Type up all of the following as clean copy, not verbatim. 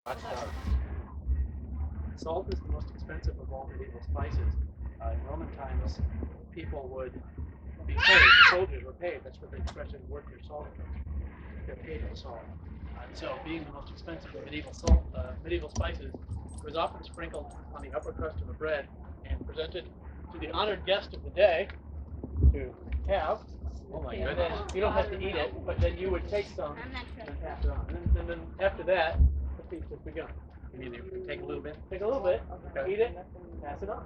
Hot start. Salt is the most expensive of all medieval spices. In Roman times, people would be paid, the soldiers were paid, that's what the expression worth your salt means. They're paid in salt. So being the most expensive of medieval spices, it was often sprinkled on the upper crust of a bread and presented to the honored guest of the day to have. Oh my And then goodness. you don't have to eat it, but then you would take some and pass it on. And then after that, the feast has begun. You mean you take a little bit? Take a little bit, eat it, pass it on.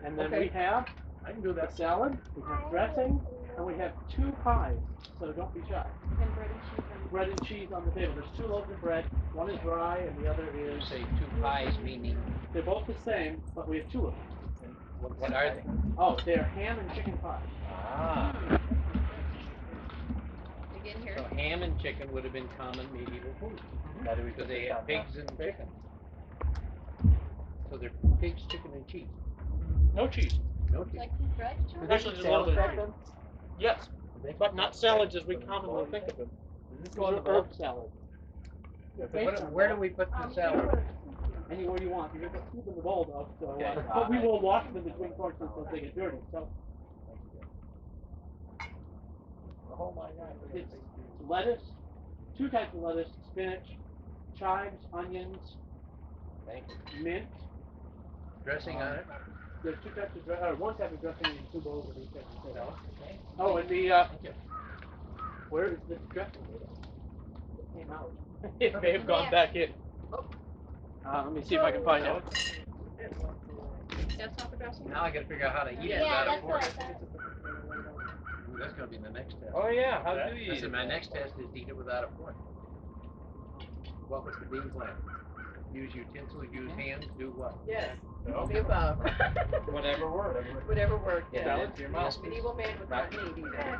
And then we have, I can do that salad, we have dressing, and we have 2 pies, so don't be shy. And bread and cheese. Bread and cheese on the table. There's 2 loaves of bread, one is dry and the other You is, say 2 pies, meaning they're both the same, but we have 2 of them. what are they? Oh, they're ham and chicken pie. Ah. Again here. So ham and chicken would have been common medieval food. Because they had pigs and chicken. So they're pigs, chicken, and cheese. No cheese. No cheese. Like this bread? Actually, there's a little bit of cheese. Yes, but not salads as we commonly think of them. This is a herb salad. Where do we put the salad? Anywhere you want. You can put them in the bowl though, so, Okay. but we will wash them between courses so they get dirty. So Oh my God. it's lettuce, 2 types of lettuce, spinach, chives, onions, Thank you. mint. Dressing on it? There's 2 types of dressing, or 1 type of dressing and 2 bowls of each type of dressing. Okay. Oh, and where is this dressing? It came out. It may have gone back in. Let me see if I can find it. That's not the dressing? Now I gotta figure out how to eat it Yeah, without a that's fork. what I thought. Ooh, that's gonna be the next test. Oh yeah, how do you eat Listen, it? my next test is to eat it without a fork. What was the game plan? Use utensils, use hands, do what? Yes. No. The above. Whatever works. Whatever worked. Get it into your mouth. Medieval man would not need either.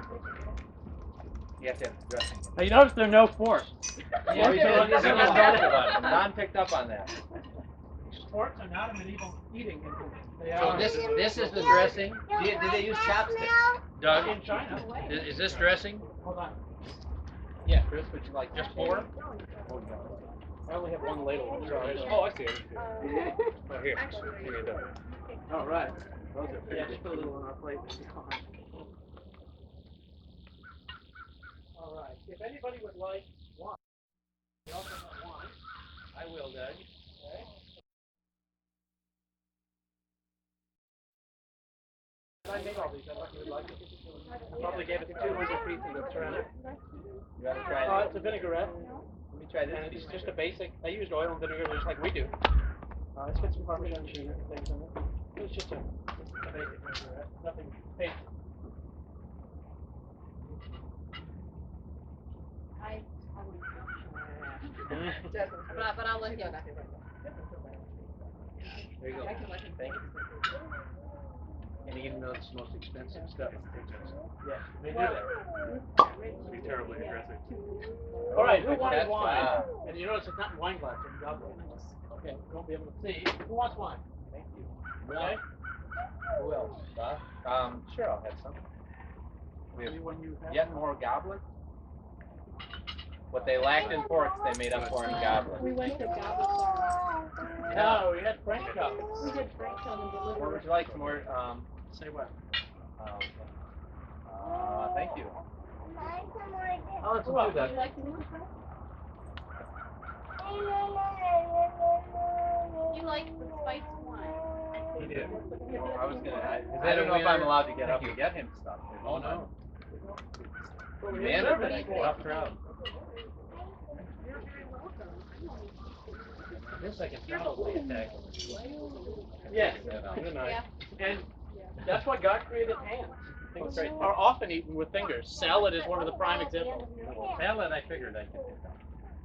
You have to have the dressing. Now you notice there are no forks. Yeah, Yeah. Don picked up on that. Forks are not a medieval eating implement. They So are this is the dressing. Did they use chopsticks? Doug, in China. is this dressing? Hold on. Yeah, Chris, would you like Just 4? Oh, yeah. I only have 1 ladle. Oh, I see it. Oh, here. Here you go. All right. Yeah, just put a little on our plate. All right. If anybody would like wine, we also have wine. I will, Doug. Okay. I made all these. I thought you would like it. Probably gave it to 200 pieces of ceramic. You gotta try It's a vinaigrette. Let me try this. And it's just a basic. I used oil and vinegar just like we do. Let's get some Parmesan cheese and things in it. It's just a basic vinaigrette. Nothing fancy. But I'll let him. There you go. I can let him. Thank you. And even though it's the most expensive stuff, it takes us. Yeah, they do that. It'd be terribly aggressive. All right, who wants That's- wine? And you notice it's not in wine glass, it's in goblet. Okay, you won't be able to see. Who wants wine? Thank you. Okay. Who else? Sure, I'll have some. We have Anyone you have? yet more goblets. What they lacked in forks, they made up for in goblets. We went to Goblin. No, we had French cups. We did Frank come and Or deliver. would you like some more? Say what? Thank you. Oh, let's Who do else? Would you that. like to move? You like the spiced wine. He did. Well, I was gonna. I I don't know if don't I'm know. allowed to get Thank up you. and get him stuff. Oh no. Man, it's a tough crowd. This I can probably attack. Yes. Yeah. And that's why God created hands. Things are often eaten with fingers. Salad is one of the prime examples. Salad, I figured I could pick up.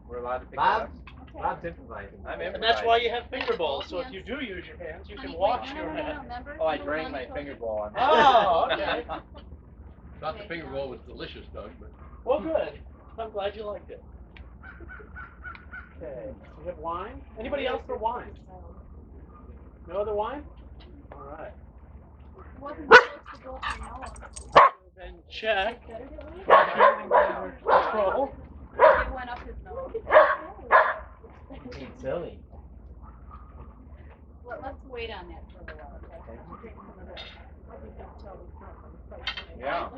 We're allowed to pick Bob? it up. Bob's improvising. I'm improvising. And that's why you have finger bowls. So if you do use your hands, you can wash your hands. Remember? Oh, I drank my finger bowl on. Oh, okay. Thought the finger roll was delicious, Doug, but. Well, good. I'm glad you liked it. Okay. We have wine. Anybody else for wine? No other wine? All right. Wasn't supposed to go for Noah. Then check. Better get one. Control. It went up his nose. wait on that for a little while, okay? Okay. I'll drink some of this. I'll be able to tell the front on the price. Yeah.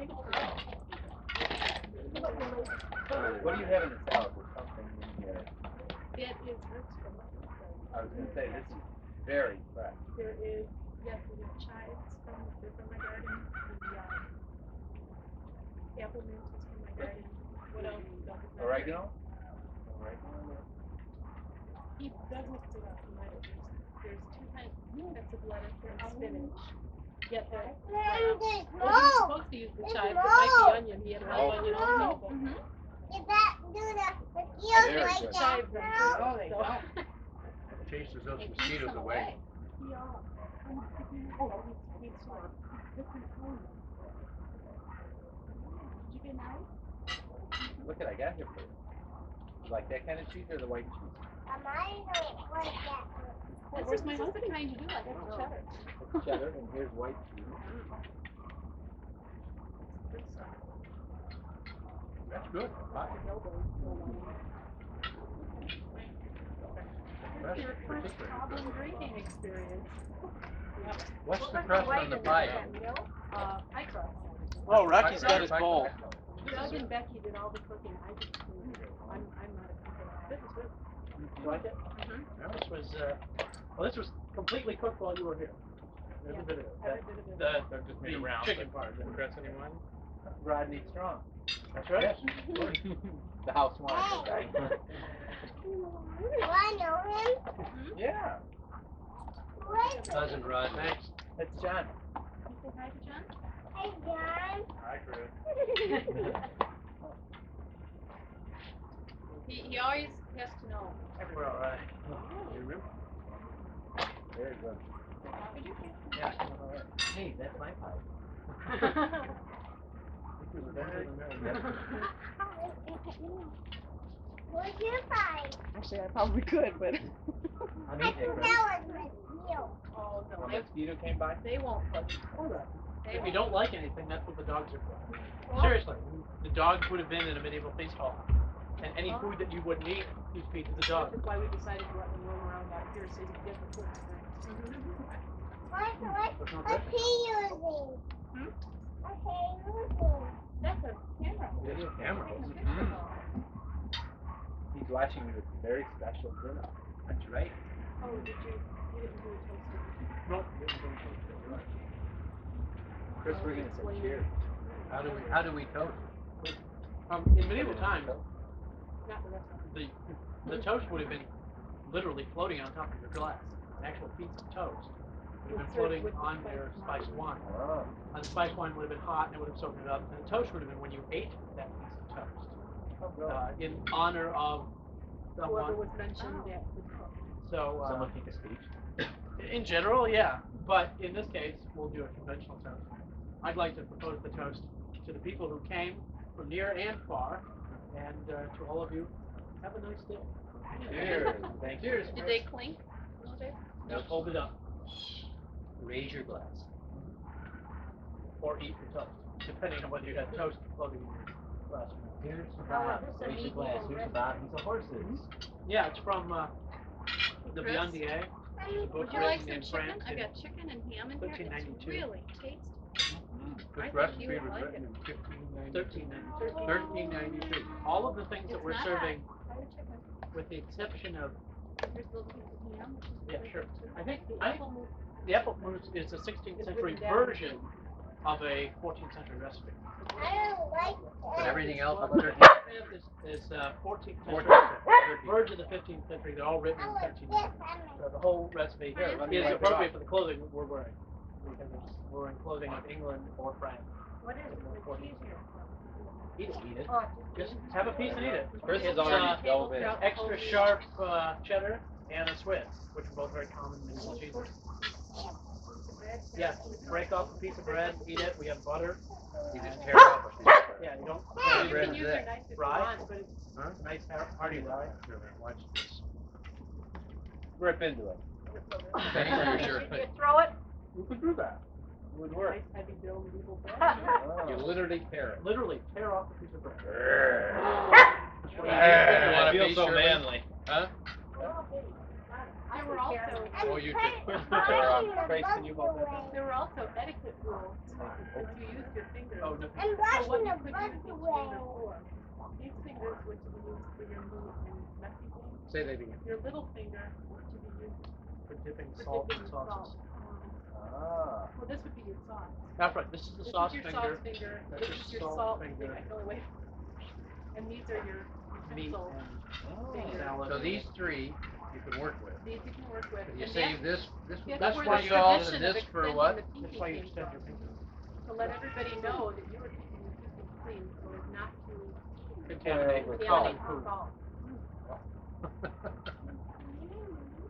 What do you have in the salad? There's something in here. It is roots from I was going to say, this is very fresh. There is, yes, we have chives they're from my garden. The apple mint is from my garden. What else? Oregano? He does mix it up. There's two types of lettuce and spinach. Yet the well, he was supposed to use the chives. It might be onion. He had a live onion also. But Very good. chives and Oh, they don't. Chases those It keeps mosquitoes them away. He's sore. Did you get nice? Look what I got here for you. You like that kind of cheese or the white cheese? This is my husband kind you do like it. Cheddar. It's cheddar, and here's white cheese. That's good. Hot. This is your first problem drinking experience. What's the crust on the pie? Pie crust. Oh, Rocky's got his bowl. Doug and Becky did all the cooking. I just cleaned it. I'm not a cooker. This is good. You like it? This was, this was completely cooked while you were here. Every bit of it. Every bit of it. The Just made it round, chicken but part. Didn't press anyone. Rodney Strong. That's right. The house wine guy. Yeah. Cousin Rod. Thanks. That's John. You say hi to John? Hi, Chris. He always has to know. We're all right. You remember? Very good. Yeah. Hey, that's my pie. Where's your pie? Actually, I probably could, but I'm eating it, Chris. That was mosquito. Oh, A no. mosquito came by. They won't cook. If you don't like anything, that's what the dogs are for. Seriously, the dogs would have been in a medieval feast hall. And any food that you wouldn't eat, you feed to the dog. That's why we decided to let them roam around out here so you can get the food. What's he using? What's he using? That's a camera. Video camera. Mm-hmm. He's watching me with a very special dinner. That's right. Oh, you didn't do a toaster. Nope. Chris, we're gonna say cheers. How do we toast? In medieval times, Not the rest of it. the toast would have been literally floating on top of your glass. An actual piece of toast would have been floating on your spiced wine. Oh. And the spiced wine would have been hot and it would have soaked it up. And the toast would have been when you ate that piece of toast. In honor of Whoever someone. was mentioned that was cooked. So, Someone take a speech. in general, yeah. But in this case, we'll do a conventional toast. I'd like to propose the toast to the people who came from near and far. And to all of you, have a nice day. Cheers. Thank you. Cheers. Did they clink? Now hold it up. Raise your glass. Or eat the toast, depending on whether you had toast floating in your glass. Here's the Oh, Bob. this is a Raise your medieval glass. Here's the Bob. He's a horses. Yeah, it's from the Chris? Viandier. It's a book Would you like written some in chicken? France I in got chicken and ham in here. It's 1392. really tasty. This I think recipe you would was like written in 1392. All of the things that It's we're not serving, hot. Butter chicken. with the exception of, Here's a little piece of ham. Which is yeah, really sure. good, too. I think The apple mousse. the apple mousse is a 16th century written down. version of a 14th century recipe. I don't like But everything else Well, is the 13th. is 14th century. 14th. Verge of the 15th century. They're all written in 1390. So the whole recipe Here, let me is wipe it appropriate off. for the clothing that we're wearing. Because we're in clothing of England or France. What is it? What cheese here? Eat it. Eat it. Oh, Just have a piece and eat it. Chris It's, has already dove in. extra sharp cheddar and a Swiss, which are both very common medieval cheeses. Yeah, break off a piece of bread, eat it. We have butter. You just tear off a piece of bread. Yeah, you don't. you bread can is use that? your knife if you Rye? want, but it's Huh? Nice hearty rye. Here, man, watch this. Rip into it. Benny, here's your you thing. throw it. You could do that. It would work. Nice heavy dough medieval bread. Oh. You literally tear it. Literally tear off a piece of bread. You want I a feel piece, so Shirley? manly. Huh? There were also Oh, you did. Grace, can you hold that down? There were also etiquette rules if you used your fingers. Oh, no. I'm So what brushing you the could butt use each away. finger for. These fingers were to be used for your meat and messy things. Say that again. Your little finger was to be used For dipping for salt dipping and salt. sauces. Ah. Well, this would be your sauce. That's right. This is the This sauce is your finger. sauce finger. That's This is your your salt salt finger. finger. I go away. And these are your Meat utensils. and salad. So these three you can work with. These you can work with. But you And save this that's for where the salt tradition and of this for extending what? the pinky That's why you came extend from. your finger. To let everybody know that you were keeping your utensils clean so as not to Contaminate With contaminate food. salt.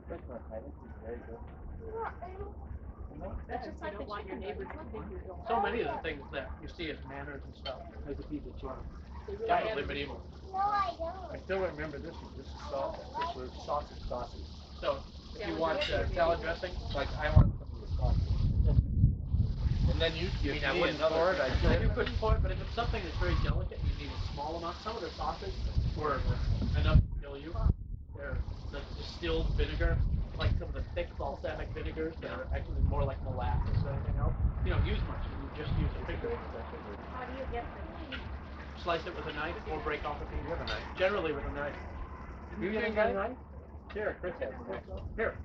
This is very good. That's just like you don't want your neighbors to think you're doing So many of the things that you see as manners and stuff. There's a piece of chicken. They really Definitely matter. medieval. No, I don't. I still remember this one. This is salt. This was Sausage. Sausage. So if you Salad want dressing. salad dressing, Like, I want some of the sausage. And then you You mean I need wouldn't another pour it? thing. I still you could pour it, but if it's something that's very delicate, you need a small amount. Some of the sauces were enough to kill you. They're the distilled vinegar, like some of the thick balsamic vinegars that are actually more like molasses or anything else. You don't use much, you just use a finger. How do you get them? Slice it with a knife or break off a piece. You have a knife. Generally with a knife. You didn't get a knife? Here, Chris has one. Here,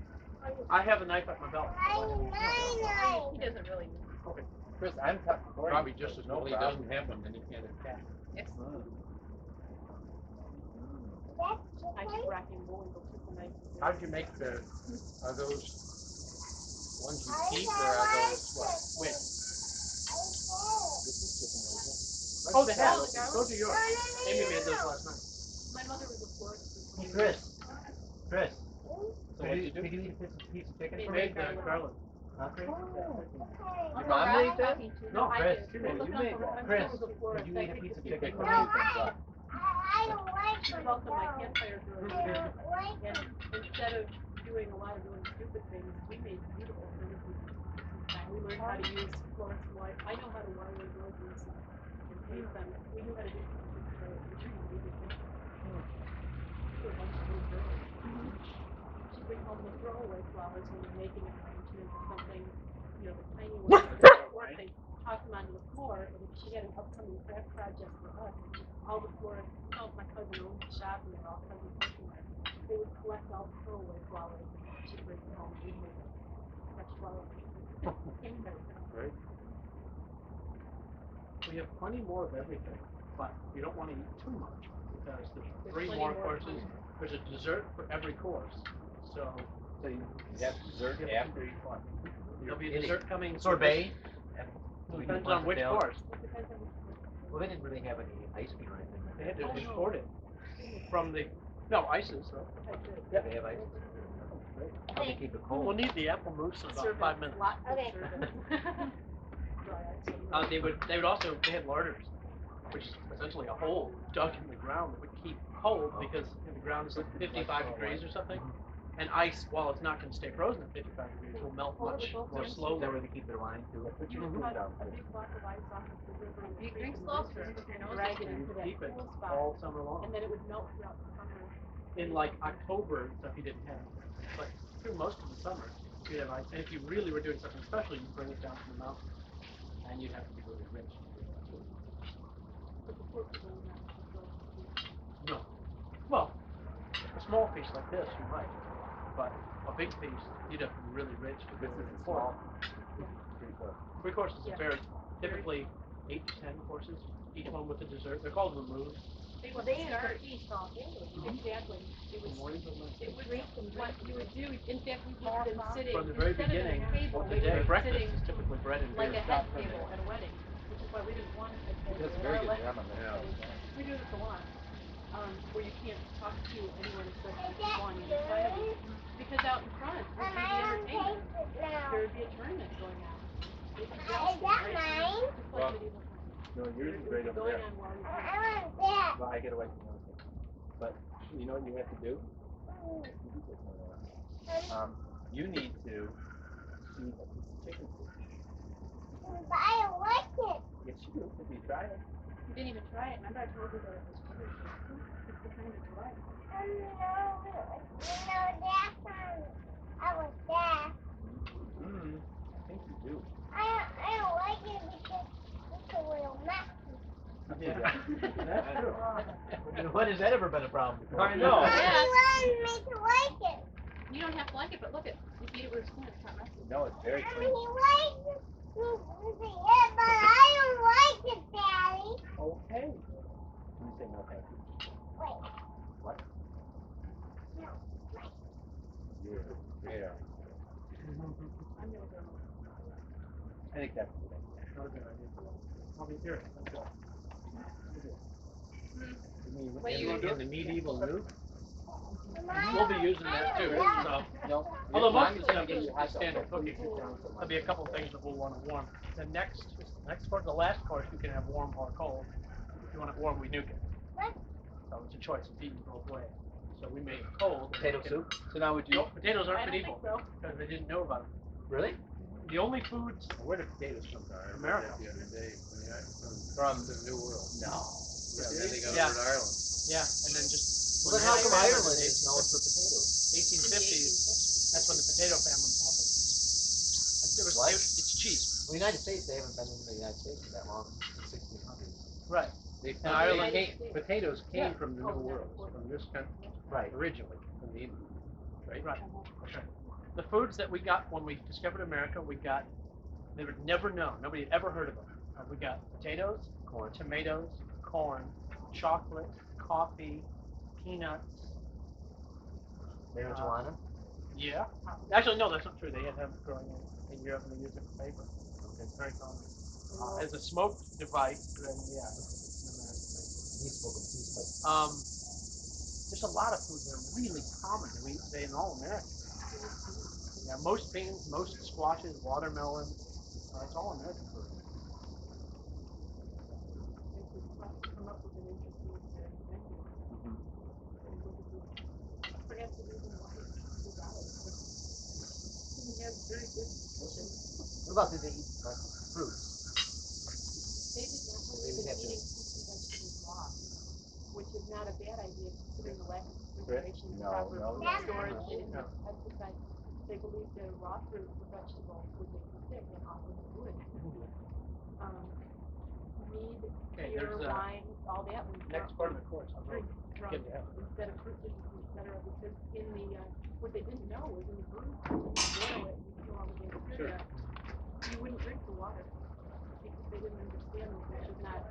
I have a knife at my belt. He doesn't really know. Okay. Chris, I'm tough for you. Probably just as No well he problem. doesn't have them, then he can't attack. Mm. I should rack and roll and go put the knife in there. How'd you make are those ones you keep or are those what? Wait. This is chicken right here. Oh, the hat. Oh, the garlic? Those are yours. Amy made those last night. My mother was a Florida. Hey, Chris. Chris. So Could what'd you, you do? could you eat a piece of chicken Made for You me? made the garlic. Huh, Chris? Your mom did that? No, I Chris, did. Chris, Look you up made for that. my Chris, mother was a Florida. could you I eat a think piece of the chicken big for one. me? Thanks, Rob. I don't like She was them. also my campfire I girl. don't like And them. instead of doing a lot of really stupid things, we made beautiful things. And we learned how to use fluorescent light. I know how to wire roses and paint them. We knew how to do something for She'd bring home the throwaway flowers when we're making arrangements or something, the tiny ones that weren't working, toss them onto the floor, and if she had an upcoming craft project for us, all the florists, my cousin owned the shop and they were all cousins working there, they would collect all the throwaway flowers and she'd bring them home and we'd make fresh flowers. Right. We have plenty more of everything, but you don't want to eat too much because there's three plenty more more courses. time. There's a dessert for every course. So So you have dessert after each one. there'll be a dessert coming. Sorbet? Depends on which course. Well, they didn't really have any ice cream or anything. They had to import it from the, no, ices. Yeah, they have ice. How they keep it cold? We'll need the apple mousse in about 5 minutes. Okay. They would also, they had larders, which is essentially a hole dug in the ground that would keep cold because the ground is like 55 degrees or something. And ice, while it's not going to stay frozen at 55 degrees, will melt much more Is slowly. that where they keep their wine too? Put your food down. You drink slow, sir. Drag it into that Keep it cool spot, all summer long. and then it would melt throughout the summer. In like October and stuff, you didn't have it. But through most of the summer, you'd have ice. And if you really were doing something special, you'd bring it down from the mountain. And you'd have to be really rich to do that. But the poor people would not have to go. No. Well, a small piece like this, you might. But a big piece, you'd have to be really rich to This do is it. a small. 3 courses Yeah. are very, typically 8 to 10 courses, each one with a dessert. They're called removes. They would start exactly. It From was. morning till night. It was what you would do. In fact, we would have been sitting From the very instead beginning of at a table, of we the day, were breakfast sitting is typically bread and beer. like a head table at a wedding, which is why we didn't want a table. He does a very good job on that. We do this a lot, where you can't talk to anyone especially if you want to inside of you. Because out in front would be the entertainment. There would be a tournament going on. They'd be jousting, right? mine? Just like medieval times. No, yours is It right would be over going there. on while you're I here. want that. Well, I get away from those things. But you know what you have to do? You need to feed a piece of chicken to it. But I don't like it. Yes, you do. If you try it. You didn't even try it. Remember I told you that it was sugar. It's behind the door. No, that one. I want that. Yeah. Yeah. That's true. When has that ever been a problem before? I know. Yeah. You want me to like it. You don't have to like it, but look at you eat it with a spoon. It's not messy. No, it's very Mommy, clean. you like it. Yeah, but I don't like it, Daddy. Okay. Let me say no thank you. Wait. What? No. Yeah. I'm gonna go. I think that's a good idea. Okay, I need to. I'll be here. Let's go. Wait, In, you in the medieval nuke, Mama, we'll be using that too. Yeah. So, No. although most of the I'm stuff gonna is get you hot standard chocolate. cooking. There'll be a couple things that we'll want to warm. The next course, the last course, you can have warm or cold. If you want it warm, we nuke it. What? So it's a choice. It's eaten both ways. So we made it cold. Potato soup? So now would you? Nope, potatoes I aren't don't medieval think so. because they didn't know about them. Really? The only foods. Where do potatoes come from? I read America. that the other day From the New World. no. Yeah, then they got Yeah. over to Ireland. Yeah, and then just. Well, then how come Ireland is known for potatoes? 1850s. That's when the potato famine happened. It was, What? it's cheap. Well, the United States, they haven't been in the United States for that long, since the 1600s. Right. They And found Ireland- potatoes came Yeah. from the Oh, New yeah. World, from this country, Right. originally, from the Indians, right? Right. Okay. The foods that we got when we discovered America, we got, they were never known. Nobody had ever heard of them. We got potatoes, Corn. tomatoes, corn, chocolate, coffee, peanuts. Marijuana. Yeah. Actually, no, that's not true. They had hemp growing in Europe and they used it for paper. Okay. It's very common. As a smoke device, then yeah, it's an American thing. We spoke of peace, but There's a lot of foods that are really common that we eat today in all America. Yeah, most beans, most squashes, watermelon, it's all American food. If we come up with an interesting menu. And look at this. Perhaps the reason why we got it. Didn't have very good nutrition. what about did they eat fruits? They did not They believe would in have to- eating fruits and vegetables raw, which is not a bad idea considering the lack of refrigeration, No, proper no, food no. storage, they didn't No. have pesticides. They believed that raw fruit or vegetable would make you sick, and often it would. Mead, Okay, beer, there's wine, all that was next part of the course. I'll drink get drunk to that. instead of fruit juices, etc. Because in the what they didn't know was in the brew house, when you boil it, you kill all the bacteria. You wouldn't drink the water because they didn't understand that you should not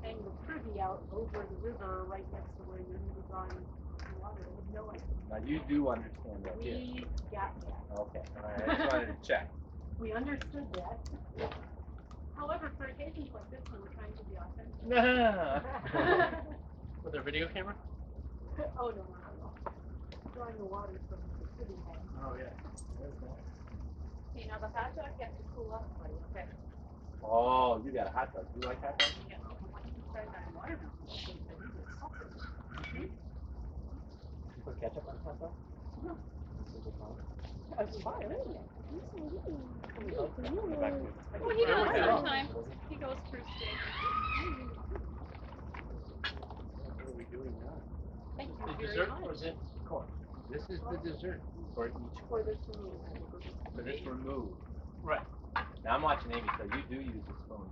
hang the privy out over the river right next to where you're going to be drawing the water. They had no idea. Now you do understand that here. We got that. Okay. All right. I just wanted to check. We understood that. However, for occasions like this one, we're trying to be authentic. With their video camera? Oh, no. Drawing the water from the privy head. Oh yeah. Okay, now the hot dog has to cool up, buddy, okay? Oh, you got a hot dog. You like hot dogs? Yeah, once you start on watermelon, I think that you will suffer. You put ketchup on hot dog? That's fine, isn't it? Go back to it. Well, he There we goes go. through time. He goes through stages. What are we doing now? Thank you The very dessert much or this course? This is the dessert. For each. for this move. For this remove. Right. Now I'm watching Amy, so you do use a spoon.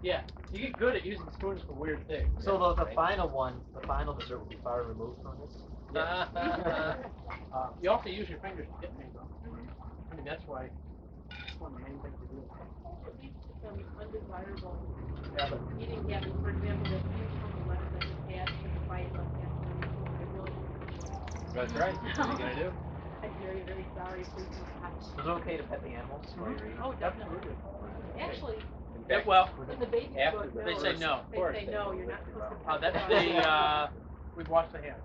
Yeah. You get good at using spoons for weird things. So the final one, the final dessert will be far removed from this? Yeah. You also use your fingers to get things on. I mean, that's why it's one of the main things to do. It leads to some undesirable Yeah, but eating habits. For example, that huge chunk of lettuce I just had took a bite of that. I really That's right. What are you gonna do? I'm very, very sorry. Please do not. Is it okay to pet the animals while you're eating? Oh, definitely. Actually, In yeah, fact, well, in the baby after book, the they no. say no. They say no, you're not supposed to pet That's the the dog. we've washed the hands.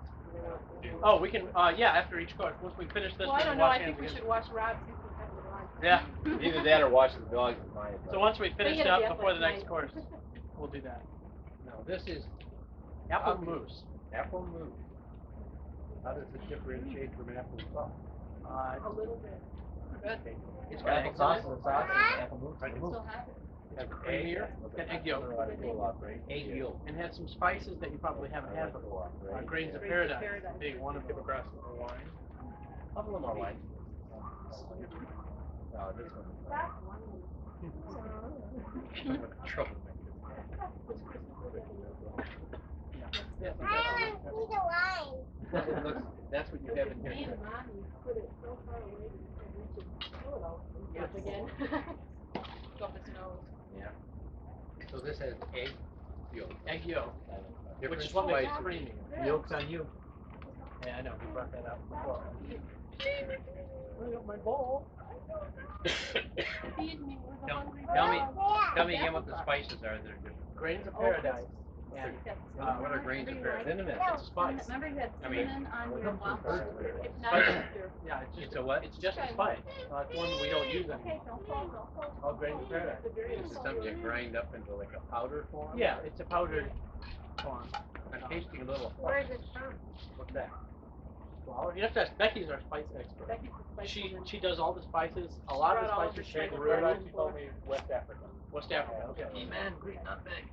Oh, we can yeah, after each course. Once we finish this, Well, I we don't can know. wash I think hands we again. should watch Rob. You can pet the dog. Yeah. either that or watch the dogs is my advice. So once we They finish had a up bath before the last next night. course, we'll do that. Now, this is Apple Okay. mousse. Apple mousse. how does it differentiate from apple sauce? A little bit. It's got Apple eggs sauce in and it. the sauce and apple mousse. It's still hot. It's creamier. Got egg yolk. Egg yolk. And has some spices that you probably haven't had before. Grains of Grains of paradise paradise. being one of them. Across the wine. Have a little more wine. No, this one. Stop whining. Troublemaker. Yeah. I want to see the line. It looks, that's what you have in Me here. and Mommy put it so far away that we could pull it out and Yes. once again. Go up his nose. Yeah. So this has egg yolk. Egg yolk, Different which is what makes it spices. creamy. Yolk's on you. Yeah, I know. We brought that out before. I got my bowl. Feed me with a Tell- hungry tell me- dog. Tell me again what the spices are that are different. Grains of Oh, paradise. And What are grains of paradise? cinnamon. It's a spice. Remember you had I mean, cinnamon on your waffle? If not, Spice. your Yeah, it's just It's a what? It's just a spice. It's one we don't use anymore. Called grains of paradise. Is it something you grind up into like a powder form? Yeah, it's a powdered form. I'm tasting a little. Where is it from? What's that? Well, you have to ask. Becky's our spice expert. Becky's the spice woman. She does all the spices. A lot of the brought all of her spices she spices grew in in for- West Africa. West Africa. Okay. Amen. Great nutmeg.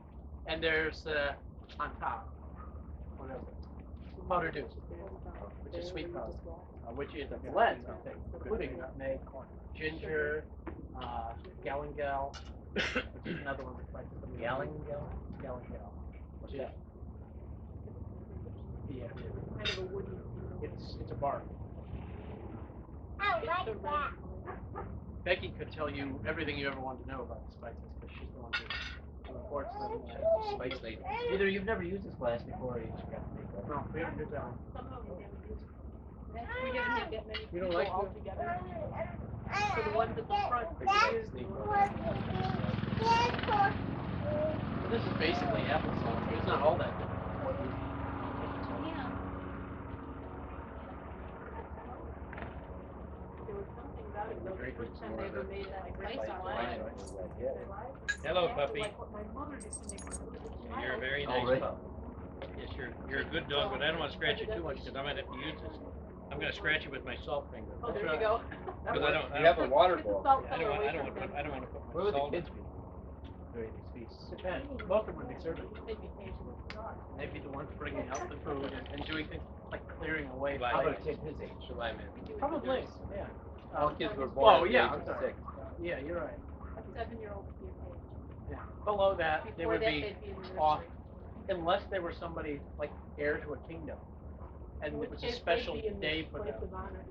And there's on top. What is it? Powdered dew, which is sweet powder, which is a blend of things, including nutmeg, ginger, galangal, which is another one of the spices. that we don't use. Galangal. Which is Kind of a woody. it's a bark. I It's like the that. Becky could tell you everything you ever wanted to know about the spices because she's the one who imports them. Spice lady. Either you've never used this glass before or you just got to make one. No, we haven't used that one. Some of them we haven't used. We haven't had that many You people don't like all the- together. So the ones at the front, we That's use the what This is basically applesauce. It's not all that different. Yeah. There was something about it though, the first time they ever made that spice wine. Hello, puppy. Like what my mother used to make when I was a child. You're a very Oh, nice really? pup. Yes, you're a good dog, but I don't want to scratch you too much because I might have to use this. I'm going to scratch you with my salt finger. Oh, there you go. Because I You have a don't, water Get the bowl. salt I color don't, away I don't, from want to put, them. I don't want to put Where my would the salt kids in. be? During these feasts. Depends. Most of them would be serving. They'd be patient. They'd be the ones bringing out the food and doing things like clearing away. Right. How about a plates. kid his age? July, man. Probably, yeah. All kids were born Oh, at the yeah, age I'm of sorry. 6. Yeah, you're right. A 7-year-old would be okay. Yeah. Below that, they Before would that, be they'd be in the off, nursery. unless they were somebody like heir to a kingdom, and it was a special day for them. Place of honor,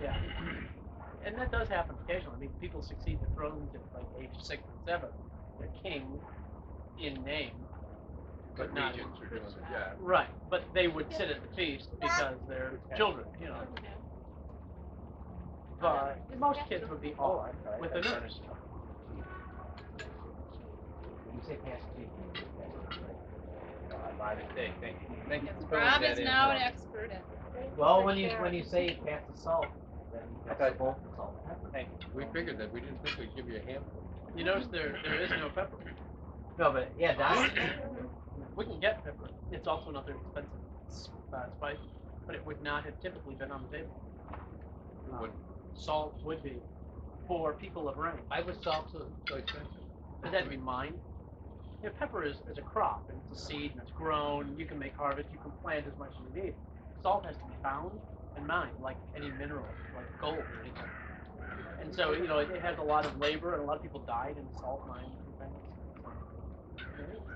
yeah. Yeah. And that does happen occasionally. I mean, people succeed the thrones at like age 6 and 7. They're king in name, But not regents are doing the job. right. But they would sit at the feast because they're children, you know. But most kids would be off with the nurse. When you say pass the tea, My mistake. Thank you. Thank you for Rob filling is that in. now an expert at. well, when you say pass the salt, then I that's thought- both the salt and pepper. Thank you. We figured that. We didn't think we'd give you a handful. You notice there is no pepper. No, but yeah, Don. We can get pepper. It's also another expensive spice, but it would not have typically been on the table. Would- Salt would be for people of rank. Why was salt so expensive? It had to be mined. You know, pepper is a crop, and it's a seed, and it's grown. You can make harvest. You can plant as much as you need. Salt has to be found and mined, like any mineral, like gold or anything. And so, you know, it has a lot of labor, and a lot of people died in salt mines and things.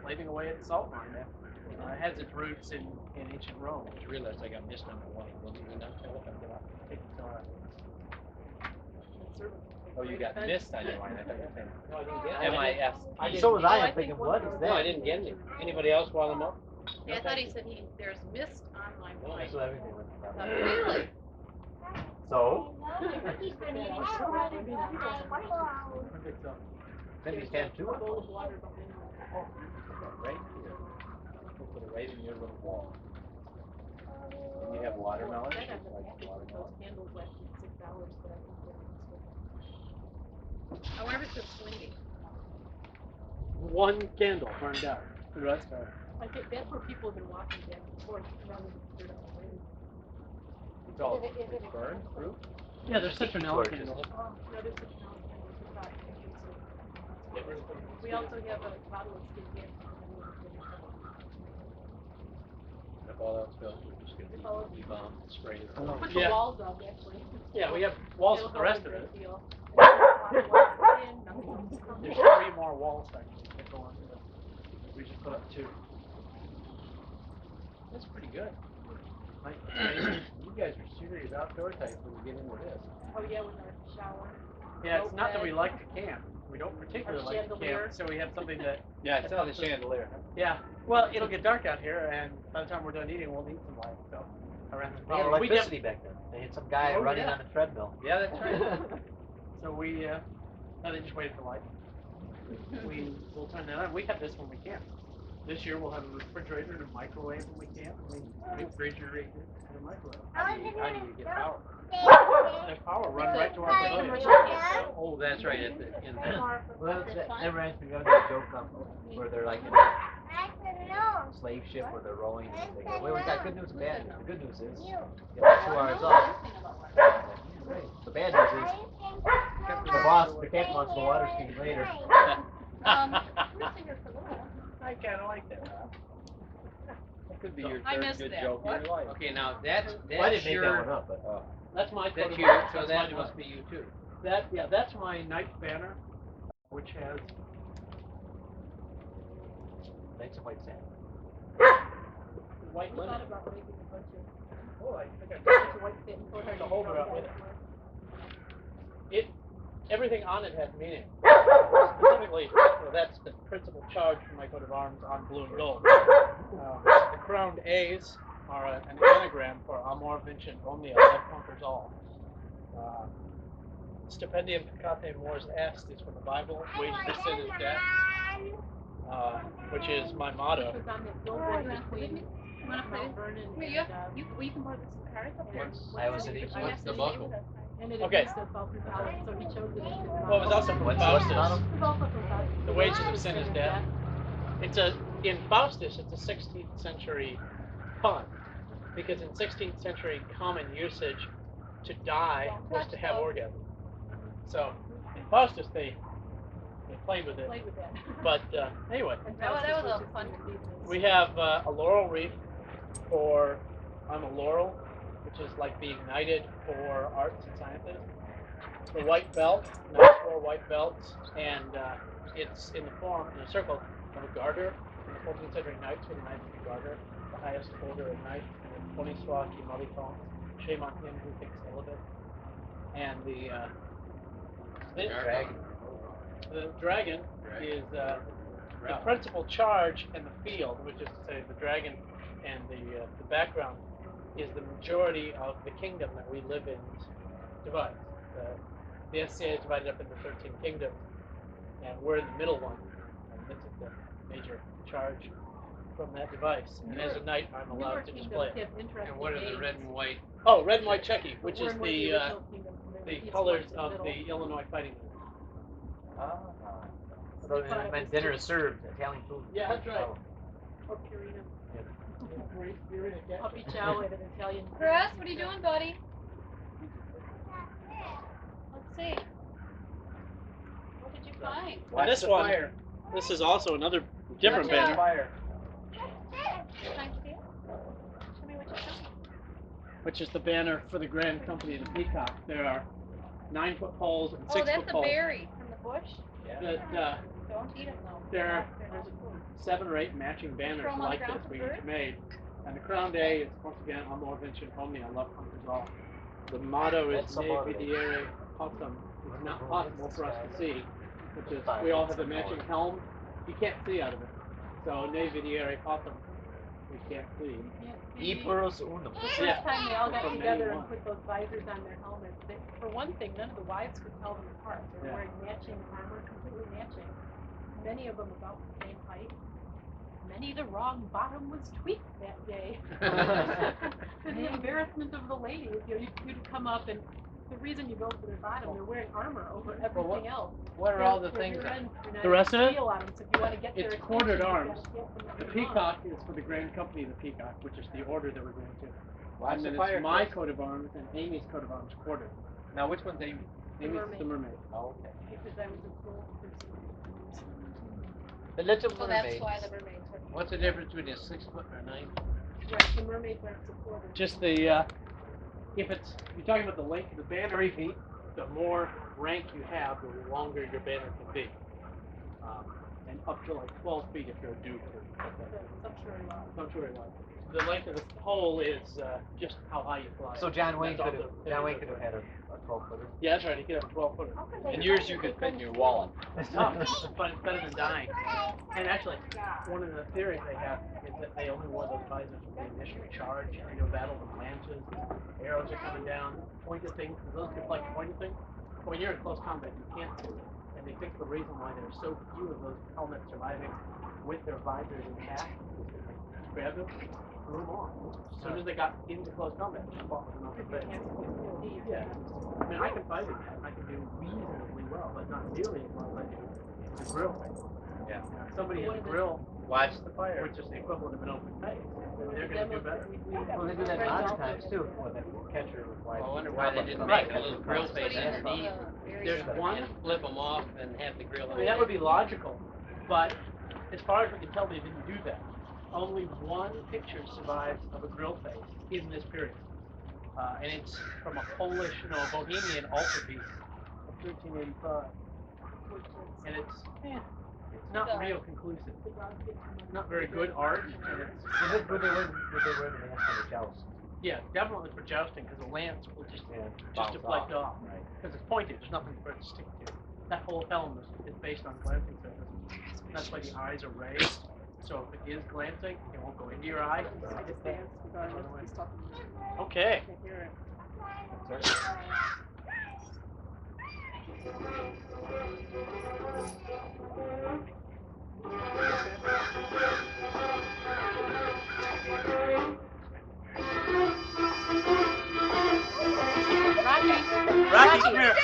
Slaving away at the salt mine. It has its roots in ancient Rome. I just realized I got missed on the wine. Will you not tell if I'm gonna Take it to, Oh, you got missed on your line. I thought you were saying No, I didn't get it. M-I-S. So was Oh, I. I I'm thinking, think what one is of that? No, I didn't get any. Anybody else while I'm up? Yeah, I thought he said there's mist on my wine. So everything went down. Really? So? Then you can't do A it. bowl of water behind me. Right here. We'll put it right in your little wall. And you have watermelon. That on Just the like package with watermelon. those candles lasted $6, but I think they're expensive. I wonder if it's swinging. one candle burned out. The rest are. I think that's where people have been walking back and forth rather than put it on the way. It's all it's burned through. Yeah, there's citronella torches. candles. No, this is not candles, it's not candles. We also have a bottle of skincare. If all else fails, we're just gonna bomb and spray it. Put Yeah. the walls up, actually. Yeah, we have walls It'll for the help rest a of it. great deal. Nothing else. There's 3 more wall sections that go onto it. We just put up 2. That's pretty good. Like, you guys are serious outdoor types when you get into this. Oh yeah, with our shower. Yeah, it's Note not that we bed. like to camp. We don't particularly like to chandelier. camp, so we have something that. Yeah, I saw the chandelier. Yeah. Well, it'll get dark out here, and by the time we're done eating, we'll need some light. So around the They had power. We electricity back then. They had some guy Oh, running yeah. on a treadmill. Yeah, that's right. So we, no, they just waited for light. We will turn that on. We have this when we camp. This year we'll have a refrigerator and a microwave when we camp. Refrigerator and a microwave. How do you get power? That power run right to our pavilion. Oh, that's right. At the, in the, Well, that reminds me of that joke where they're like in a slave ship where they're rowing and they go, well, we got good news and bad news. The good news is you have 2 hours off. Great. The bad news is the boss, the captain wants the water skiing later. I kind of like that. that could be your I third missed good that. joke of your life. Okay, now that's Well, I didn't make your, that one up, but That's my coat that's of you, arms. so That's that my must be you too. that's my night banner, which has Knights of White Sand. white I thought linen. about making a bunch of Oh, I think I bunch of white satin for her To to hold throw her up back with it. somewhere. Everything on it has meaning. Specifically, that's the principal charge for my coat of arms on blue and gold. The crowned A's are an anagram for Amor Vincit Omnia, Love Conquers All. Stipendium Peccate Mors Est is from the Bible. Wages of sin is death, which is my motto. It was on that billboard between You want to play Mount Vernon Here, and, you can borrow some cards up there. Iowa City. What's the buckle? and it Okay. is the Falcon Palace, so he chose it as his Well, it was also from What's on Faustus. them? It was also from Faustus. The wages of sin is death. In Faustus, it's a 16th century pun, because in 16th century common usage, to die was to have orgasm. So in Faustus, they played with it. Played with that. But anyway, And That Faustus was was a just fun in the evenings. we have a laurel wreath for I'm a laurel, which is like being knighted for arts and sciences. The white belt, knights wore white belts, and it's in the form, in a circle, of a garter. In the 14th century, knights were the knights of the garter, the highest order of knight. Pony soit qui malitant, shame on him who thinks ill of it. And the dragon is the principal charge in the field, which is to say the dragon and the background is the majority of the kingdom that we live in divides. The SCA is divided up into 13 kingdoms, and we're in the middle one, and this is the major charge from that device. And as a knight, I'm allowed to display it. And what are the red and white? Oh, red and white checky, which is the original kingdoms, and then the east, colors west, and of middle. the Illinois Fighting League. So when dinner is served, Italian food. Yeah, that's right. Or Purina. You're in a get. Puppy chow at an Italian. Chris, what are you doing, buddy? Let's see. What did you find? And this one, this is also another different Watch out. banner, Fire. Can I see it? Show me what you found. which is the banner for the Grand Company of the Peacock. There are 9-foot poles and 6-foot Oh, that's a poles. berry from the bush. That Don't eat it though. there are They're not cool. 7 or 8 matching banners Throw 'em on like the this ground we for each birds? made. And the crowned A is once again Amor Vincit Omnia, Love Conquers All. The motto is That's Ne amore. Videre Autumn, it's not possible for us to see, which is we all have the matching helm. You can't see out of it. So Ne Videre Autumn, we can't see. E plurals unum. The first Yeah. time they all got From together anyone. and put those visors on their helmets, for one thing, none of the wives could tell them apart. They were Yeah. wearing matching armor, completely matching. Many of them about the same height. Many the wrong bottom was tweaked that day. To the embarrassment of the ladies, you'd come up and the reason you go for their bottom, they're wearing armor over everything else. What are all the things You're on? not The rest of it? steel on them, so if you want to get their It's attention, quartered you've arms. gotta get them The to peacock is for the Grand Company of the Peacock, which is the order that we're going to. Watch And the then fire. it's my coat of arms and Amy's coat of arms quartered. Now, which one's Amy? Amy's mermaid. the mermaid. Oh, okay. because I was a school person. The Little So that's Mermaid. why the mermaids are. What's the difference between a 6-foot and a 9-foot? Right, the mermaids aren't supported. Just the if you're talking about the length of the banner, 3 feet, the more rank you have, the longer your banner can be. and up to like 12 feet if you're a duke or something. Sumptuary lodge. The length of the pole is just how high you fly. So John Wayne That's could all have the- John Wayne could have had a 12-footer. Yeah, that's right. He could have a 12-footer. And yours you could fit in your wallet. No, but it's better than dying. And actually, one of the theories they have is that they only wore those visors when they initially charge. You know, battle with lances, arrows are coming down, pointed things. Those look like pointed things. But when you're in close combat, you can't see it. And they think the reason why there's so few of those helmets surviving with their visors intact is that they grabbed them, threw them on. As soon as they got into close combat, they fought with another thing. Yeah. I mean, I can fight in that, and I can do reasonably well, but not nearly as well as I do in the grill thing. Yeah. You know, if somebody in the grill, Watch the fire. which is the equivalent of an open face, they're going to do better. Well, they do that in modern times too, when the catcher requires. I wonder why they didn't make a little grill face underneath. There's one. And flip them off and have the grill. I mean, that would be logical, but as far as we can tell, they didn't do that. Only one picture survives of a grill face in this period. And it's from a Polish, a Bohemian altarpiece of 1385. And it's not real conclusive. Not very good art. And it's, Would they wear the lance for the joust? yeah, definitely for jousting, because the lance will just bounce deflect off. Right. Because it's pointed, there's nothing for it to stick to. That whole helm is based on glancing surface. That's why the eyes are raised. So if it is glancing, it won't go into your eye. Okay. That's right. Rocky, come here.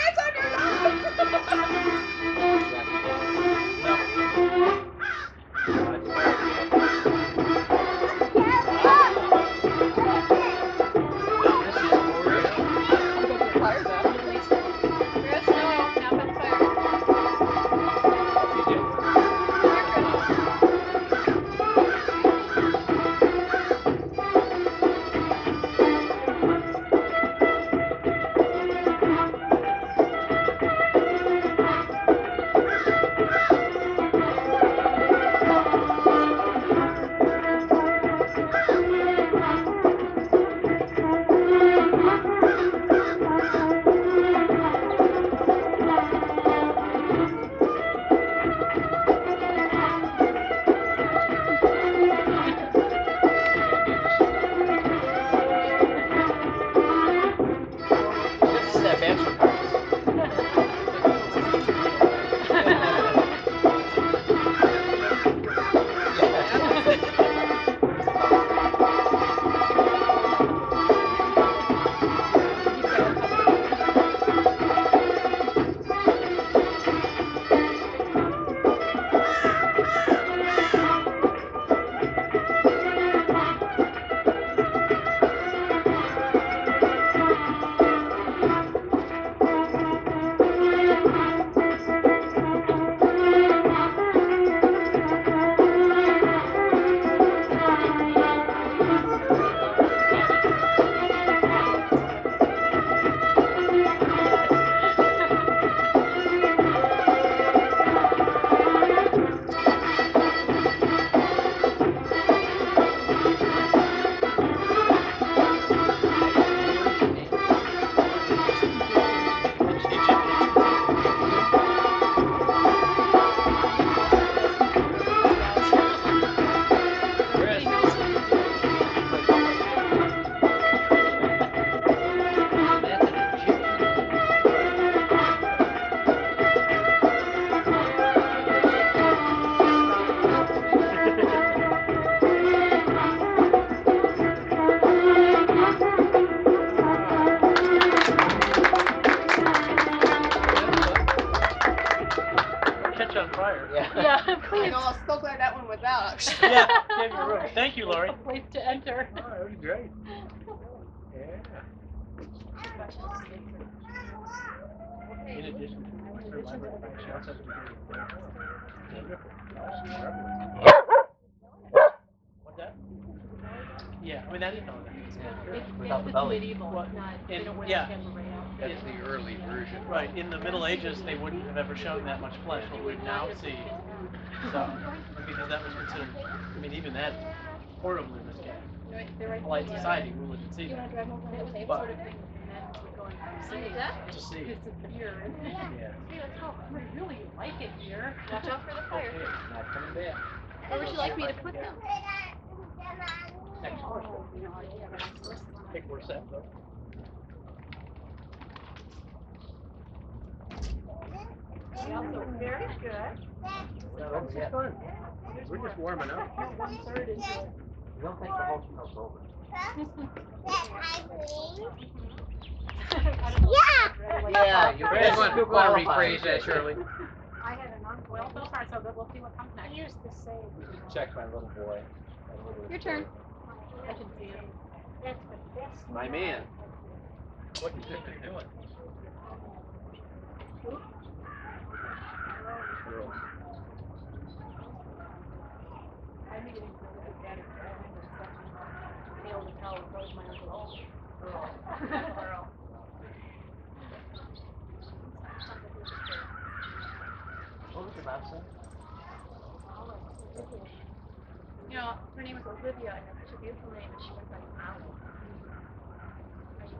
This is that bachelor party. Catch on fire. Yeah, I please. know, I'm so glad that one was out. Yeah, gave you room. Thank you, Lori. A place to enter. Oh, that was great. Yeah. In addition to her library, she also has a degree. What's that? Yeah, I mean, that is all that. Without the It's belly. medieval, What? not, they In- don't wear yeah. the camera right out. That's the early version. Right, in the Middle Ages, they wouldn't have ever shown that much flesh. What we now see So, because that was considered, I mean, even that horrible in this game. Polite society, we wouldn't see that. It was the But sort of thing that men would go and say to see. this is beer. Yeah. Hey, let's go. We really like it here. Watch out for the fire. Okay. Not coming back. Where would you like me to put them? Next course. Oh, no idea. But of course, Take more set though. very good. That's just fun. We're just warming up. You're 1/3 into it. You don't think the whole show's over? Yeah, you Chris, want you to qualify. rephrase that, Shirley? I had an well, so far so good. We'll see what comes next. Here's the same. Check my little boy. Your turn. I can see him. That's the best. My man. What do you think they're doing? I'm beginning to look at that as tail to cow approach my uncle. Earl. What was your mom saying? You know, her name was Olivia, and it's such a beautiful name, and she went by Olive.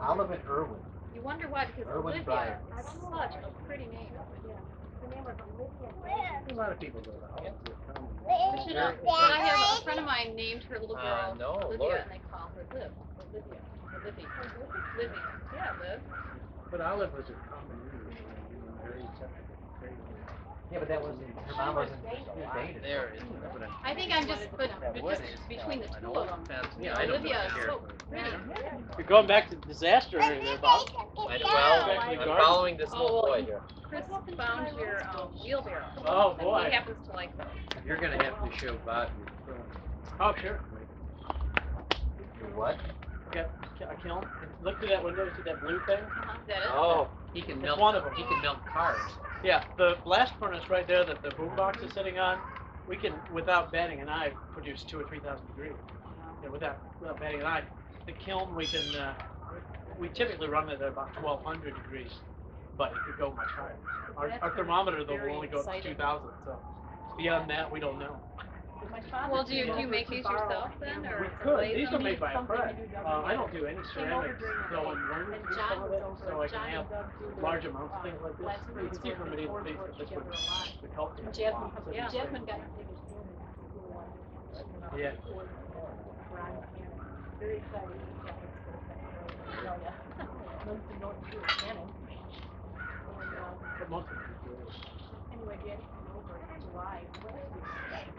Olive and Irwin. You wonder why, because Irwin Olivia Bryant. is such a pretty name. Yeah. Her name was Olivia. A lot of people go to Olive. I should have. I have a friend of mine named her little girl no, Olivia, Lord. and they call her Liv. Olivia. Livy. Yeah, Liv. But Olive was a common name. Very acceptable. Very Yeah, but that wasn't, her mom wasn't dated. There is. I think I'm just, but That would just is- between the I two know of them. that's, yeah, I don't Olivia is care. so pretty. You're going back to disaster area there, Bob. I'm following this little boy here. Chris found your wheelbarrow. Oh, boy. He happens to like those. You're gonna have to show Bob your Oh, sure. Your what? Got a kiln. Look through that window, see that blue thing? Is that it? Oh, He can It's melt. one of them. He can melt cars. Yeah, the blast furnace right there that the boombox is sitting on, we can, without batting an eye, produce 2,000 or 3,000 degrees. Yeah, without batting an eye. The kiln we can, we typically run it at about 1,200 degrees, but it could go much higher. Our thermometer though will only go up to 2,000, so beyond that we don't know. Well, do you make these yourself then, or We could. glaze These are them? made by a friend. I don't do any ceramics, though I'm learning to do some of it, so I can have large amounts of things like this. You can see from medieval things that this would help you. Jasmine got Yeah. very excited. But most of it is good. Anyway, Daddy came over in July.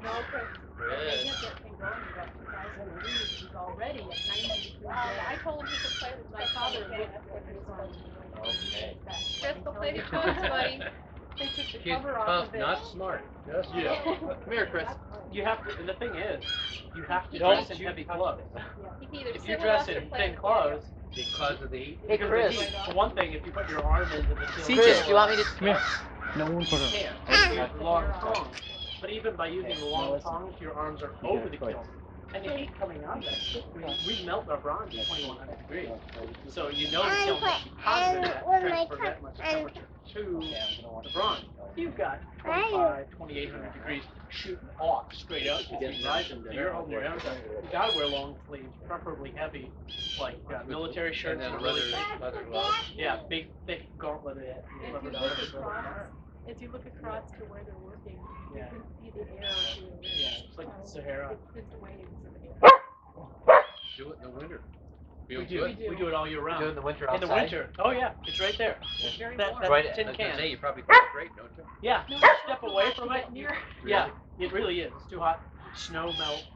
No, Chris. Good. They get that thing going in about 2000 degrees. He's already at 90 degrees. I told him he could play with my father with his Okay. Chris, go play the toys, buddy. They took the Kid cover off tough, of it. not smart. Just Yeah. Come here, Chris. You have to, and the thing is, you have to Don't dress in you heavy touch clothes. He can either If sit you with dress us or in play thin with clothes, because of the heat. Hey, because Chris. the heat, for one thing, if you put your arm into the kiln, CJ, do you want me to? Come here. No one put you can't. You use long tongs. But even by using the long tongs, your arms are over the kiln. And the heat coming out of that, I mean, we melt our bronze at 2,100 degrees. So you know the kiln has to be positive that transfer that much temperature to the bronze. You've got 2,800 degrees shooting off straight up. It's rising. So you're holding your arms up. You gotta wear long sleeves, preferably heavy, like military shirts And then and leather, really leather gloves. yeah, big, thick gauntlet. As you look across to where they're working, you Yeah. can see the air. Yeah, it's like Sahara. It's waves of air. Do it in the winter. We Feel do. good. We do it all year Do it round. in the winter In outside. the winter. Oh yeah, it's right there. It's very That, warm. that Right, tin I was gonna can. say, you probably feel great, don't you? Yeah, No, just step away from it. Near. Yeah, it really is. It's too hot. Snow melts.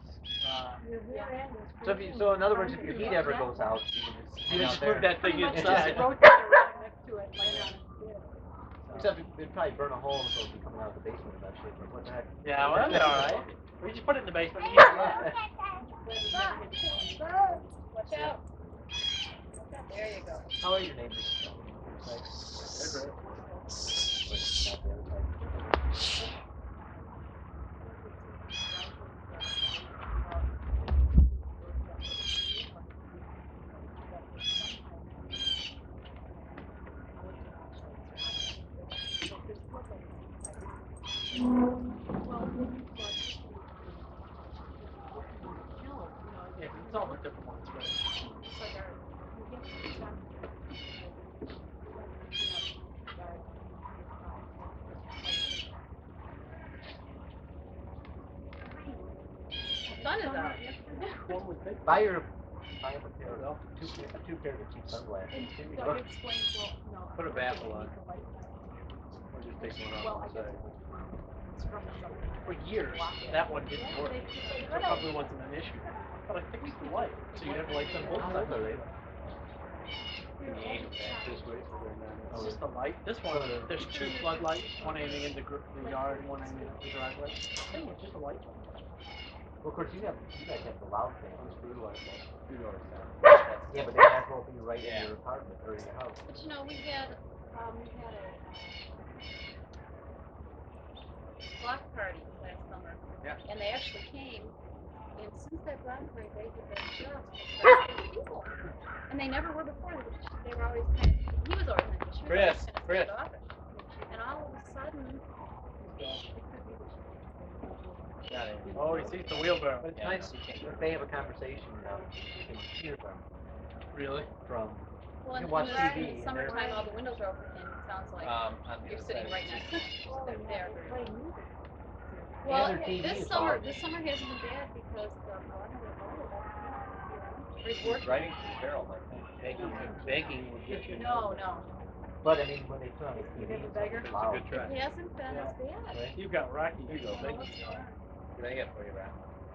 So, so in other words, if your heat ever goes out, You hang out just there. move that thing Pretty much inside. just rotate it right next to it, lay it on its Except it'd probably burn a hole, so it'd be coming out of the basement eventually. But what the heck? Yeah, well, that's all right. We just put it in the basement. You can run it. Watch out. There you go. How are your neighbors? They're great. Well, sun is out. Buy up a pair of two pairs of cheap sunglasses. Doug explains, well, no. Put a baffle on. Or just take one off the side. For years, that one didn't work. So it probably wasn't an issue. But I fixed the light, so you'd have lights on both sides. Can you angle back this way so they're not? It's just the light. This one, there's two floodlights, one aiming in the yard and one aiming at the driveway. Same, it's just a light. Well, of course, you guys have the loud thing. Unscrew the light bulb. You know what it's Yeah, but they might as well be right in your apartment or in your house. But you know, we had a block party last summer. Yeah. And they actually came, and since that block party, they have been just impressive people. And they never were before. They were always kind of, he was always kind of, she was always kind of standoffish. And all of a sudden, Oh, he sees the wheelbarrow. But it's nice if they have a conversation, you can hear them Really? from. well, You in watch the TV and summertime, all the windows are open, and it sounds like on the you're other sitting side. right next to them there. And Well, their TV this is summer loud. hasn't been bad because the He's writing to Carol, I think. Begging will get you. No. But I mean, when they turn on the TV, it's It's a loud. good try. It hasn't been as bad. You've got Rocky. Here you go, No, thank it's you. not. What I got for you, Rap?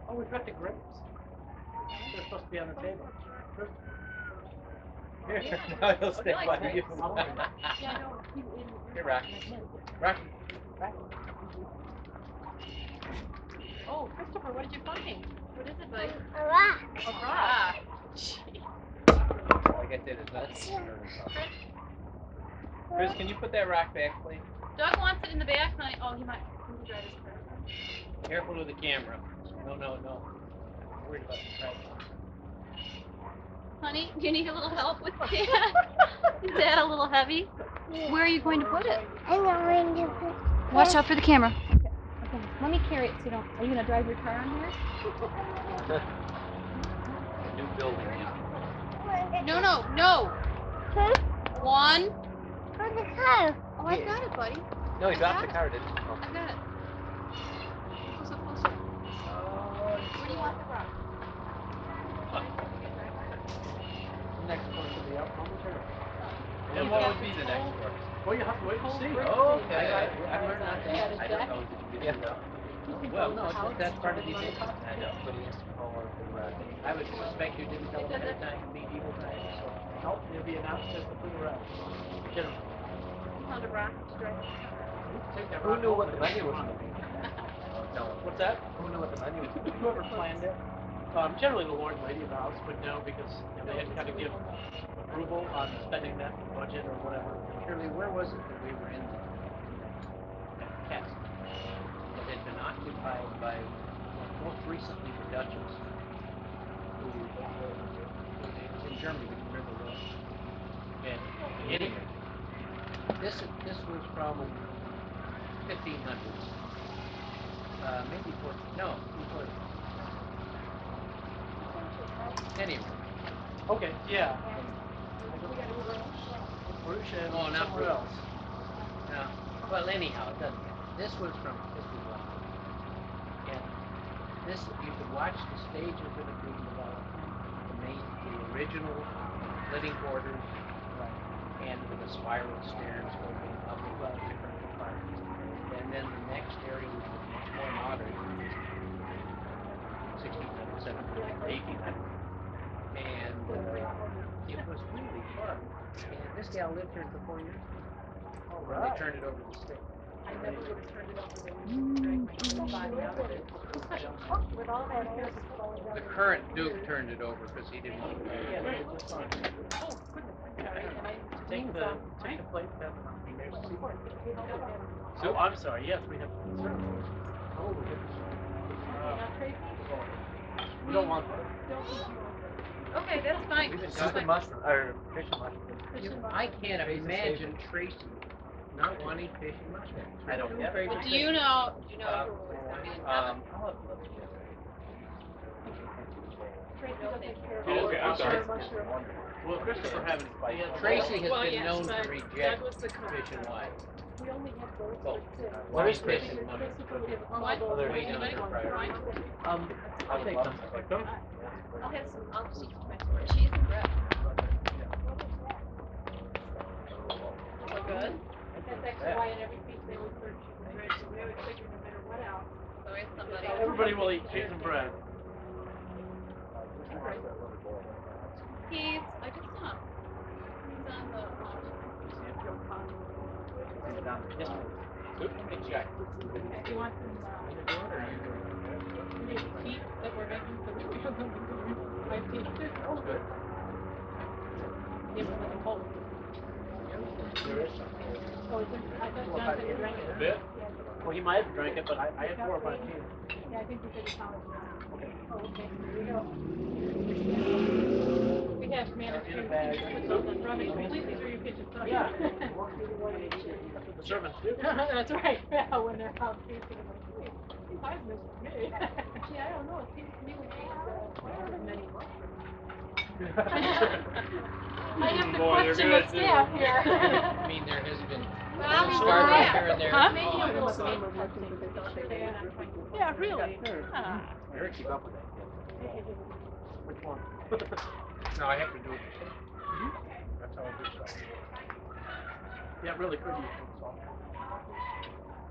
Oh, we've got the grapes. They're supposed to be on the table. Here, now he'll stay like by grapes. you. Yeah, I know. Here, Rock. Rock. Oh, Christopher, what did you find? What is it, buddy? A rock. A rock. Gee. Like I said, it's nothing. Chris, can you put that rock back, please? Doug wants it in the back, honey. Oh, he might. Can you drive his car? Careful with the camera. No. I'm worried about the tripod. Honey, do you need a little help with that? Is that a little heavy? Where are you going to put it? I'm going to put. Watch out for the camera. Okay, let me carry it so you don't. Are you gonna drive your car on here? New building. No. Huh? One. For the car. Oh, I got it, buddy. No, he dropped the car, didn't he? Oh. I got it. Closer. Where do you want the rock? Next course will be up momentarily. And what would be the next course? Well, you have to wait and see. Oh, okay. I learned not to ask. I don't know. Did you know? Well, no, it's just that's part of the event. I know, but he has to call or I would suspect you didn't tell him ahead of time, medieval times. So. Nope, it'll be announced as the food arrives. Gentlemen, Found a rock to drive. take that Who rock knew over what the there. menu was going to be? No. What's that? Who knew what the menu was going to be? Whoever planned it. Generally, the Lord and Lady of the house would know because they had to kind of give approval on spending that budget or whatever. Shirley, where was it that we were in that castle? It had been occupied by, most recently, the Duchess. Who was in Germany, we can remember that. And anyway, this was from 1500s. Maybe before. Anyway. Okay, yeah. Bruges and Oh, not somewhere else. No. Well, anyhow, it doesn't matter. This was from 51. And this, you could watch the stages that have been developed, the original living quarters, and with the spiral stairs going up above different apartments. And then the next area was much more modern, 1600, 1700, 1800. And it was really fun. And this gal lived here for 4 years. When they turned it over to the state. I never would have turned it over to the with all that. The current Duke turned it over because he didn't want to pay it. Take the plate down. Oh, I'm sorry. Yes, we have. Oh, we don't want that. Okay, that's fine. Super mushroom, or fish and mushroom. I can't imagine Tracy not wanting fish and mushrooms. I don't know. But do you know who is going to be in heaven? Okay, I'm sorry. Well, Christopher having Tracy has been known to reject fish and wine. We only have those Oh, for six. What is Chris? Christopher, we have all What? those. Other- Way down Anybody? there prior. Wine? I'll take some. Like them? I'll have some, I'll keep my store. Cheese and bread. Look good. That's actually why in every feast they always serve cheese and bread, so we always figure no matter what else. There's always somebody. Everybody will eat cheese and bread. He's, I just saw him. He's on the, Good check. if you want some, maybe heat that we're making, so we have something to do. My feet. Oh, good. Give him a cold. There is some. Oh, is there, I thought John said he drank it. A bit? Well, he might have drank it, but I had 4 or 5 cans. Yeah, I think he said he found it. Oh, okay, here we go. We have managed to run it completely through your kitchen. So Yeah. That's what the servants do. That's right. Yeah, when they're out feasting, I'm like, hey, these pies missed for me. Gee, I don't know. It seems to me we made twice as many mushrooms. I have to question the staff here. I mean, there has been Well, one starter here and there. Huh? Maybe a little bit. Yeah, really. Ah. Eric, keep up with that kid. Which one? No, I have to do it. That's how I do stuff. Yeah, really could use some salt.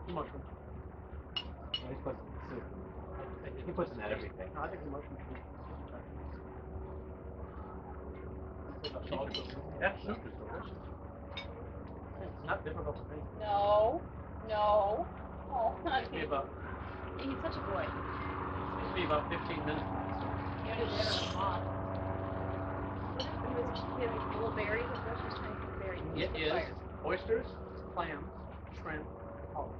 Mushroom. He puts it in the soup. He puts in that everything. No, I think the mushroom should be. That soup is delicious. It's not difficult to make. No. No. Oh, It'd be about, he's such a boy. it'd be about 15 minutes. You had a mom. He has little berries. That's just trying to get berries. It is oysters, clams, shrimp, pollock.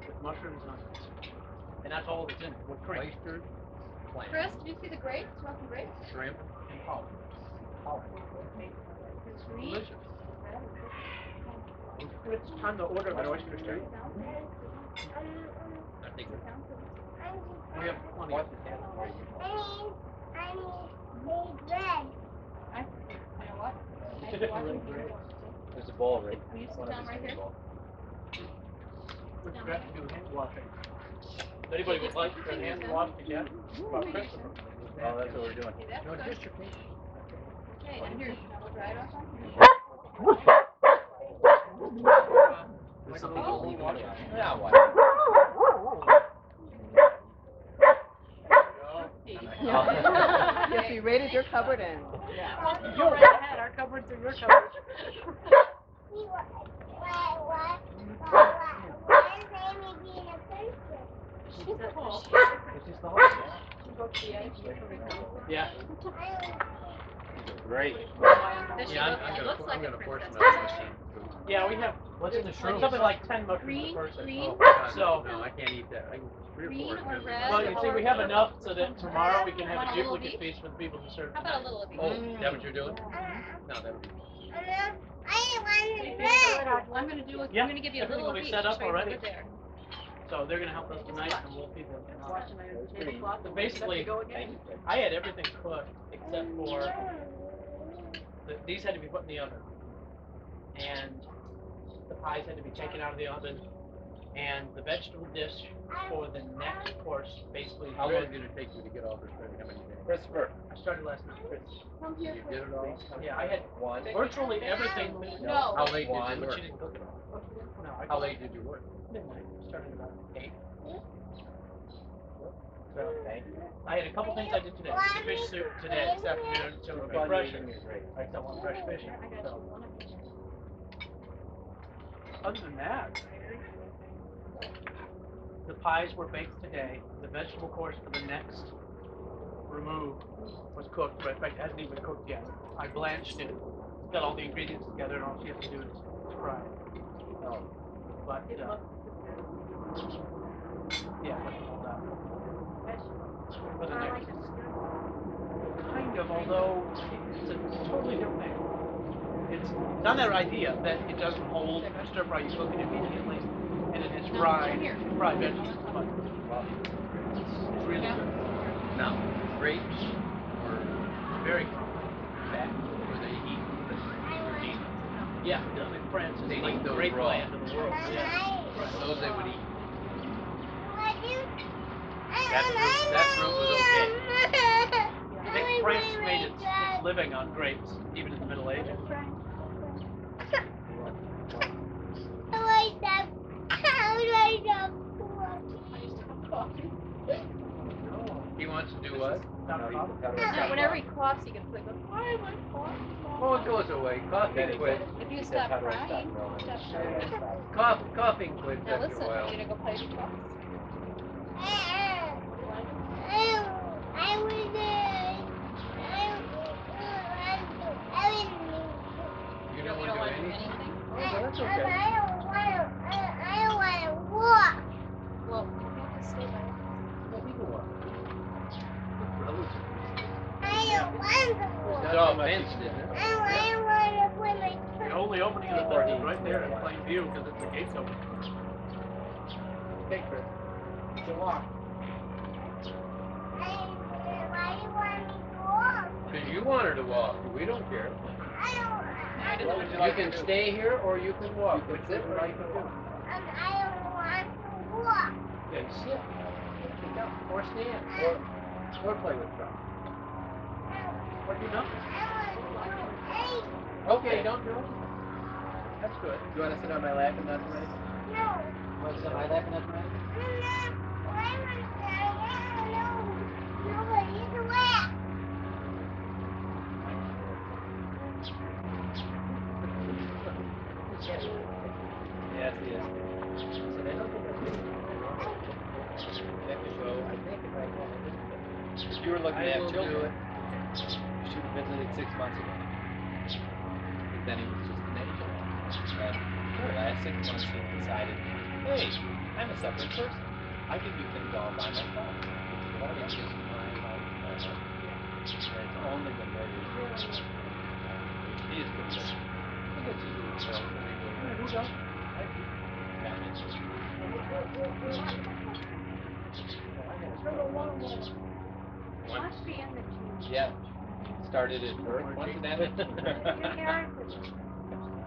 With mushrooms and onions. And that's all that's in it, with cream. Oysters, clams, Chris, did you see the grapes? Smoking grapes? shrimp, And pollock. Delicious. It's time to order the oysters, right? I think We have plenty. I need bread. You know what? There's a bowl right. Will you sit down right here? We forgot to do hand washing. If anybody would like their hands washed again, about Christopher. Oh, that's what we're doing. Okay, that's no good. dissertation. Okay, and here, now we'll dry it off on here. Like a Oh. little wash. Yeah, what? Yes, we raided your cupboard and Well, go right ahead. Our cupboards are your cupboards. Why is Amy being a princess? She's the host. It's just the whole thing. Go to the edge. Yeah. Great. Yeah, I'm gonna portion out of this thing. Yeah, we have What's in the shroom? something like 10 mushrooms Green, per person. green. Oh, God, So- no, I can't eat that. I can 3 or 4. Green is or gonna be red Well, my- you see, we have enough so that tomorrow we can have Want a a little duplicate of each? feast for the people who serve How about a little of each? Oh, is that what you're doing? No, that'll be. I'm gonna do. Yeah, I'm gonna give you a everything little will of be each. set up right already. over there. So they're gonna help us tonight and we'll feed them. Watching my tablecloth. So basically, Go again. I had everything cooked except for these had to be put in the oven, and the pies had to be taken out of the oven, and the vegetable dish for the next course basically. How long did it take you to get all this ready? How many days? Christopher. I started last night. You did it all? Yeah, I had One. virtually everything. No. How late did One. you But work? she didn't cook it all. No, I How late did you work? Midnight. Started about 8. Thank you. I had a couple things I did today. The fish soup today, this afternoon, so it'll be fresh. I still want fresh fish. So. Other than that, the pies were baked today. The vegetable course for the next remove was cooked, but in fact it hasn't even cooked yet. I blanched it, got all the ingredients together, and all she has to do is fry it. But yeah, that's all that. For the next, kind of, although it's a totally different thing. It's on that idea that it doesn't hold stir fry, you cook it immediately, and it is fried vegetables, but it's really good. Now, grapes were Very fat. Were they eaten? yeah, France is They like eat the those grape raw. land of the world. Those they would eat. That fruit was okay. I think France made its living on grapes, even in the Middle Ages. I like that. I like that. He wants to do what? No, whenever he coughs, he gets like, why am I coughing? Oh, it goes away. Coughing quit. If you stop crying, stop shouting. Coughing quits Now after listen, a while. you gonna go play with coughs? You don't want to do anything? I don't want to walk. Well, you have to stay by Well, we can walk. I don't want to walk. It's all fenced, isn't it? I want to play my The only opening in the fence is right there in plain view because it's the gates open. Okay, Chris. You can walk. Why do you want me to walk? Because you want her to walk. We don't care. I don't. What would you You like can to do? stay here or you can walk. You can sit or you can do. I don't want to walk. Then sit. Sit down. Or stand. Or play with Trump. What do you know? I want to do anything. Okay, don't do anything. That's good. You want to sit on my lap and not do anything? No. You want to sit on my lap and not do anything? Nobody's aware. Yes, he is. So they don't think that's good. That would go, I think if I had if you were looking to I will have children, do it. you should have visited 6 months ago. Because then he was just an angel. And for the last 6 months he decided, hey, I'm a separate person. I can do things all by myself. It's just my life. And it's only been murder. He is pretty good. I guess he's a little who does? I do. Batman. Must be in the genes. Yeah. Started at birth, once it ended. Inheritance.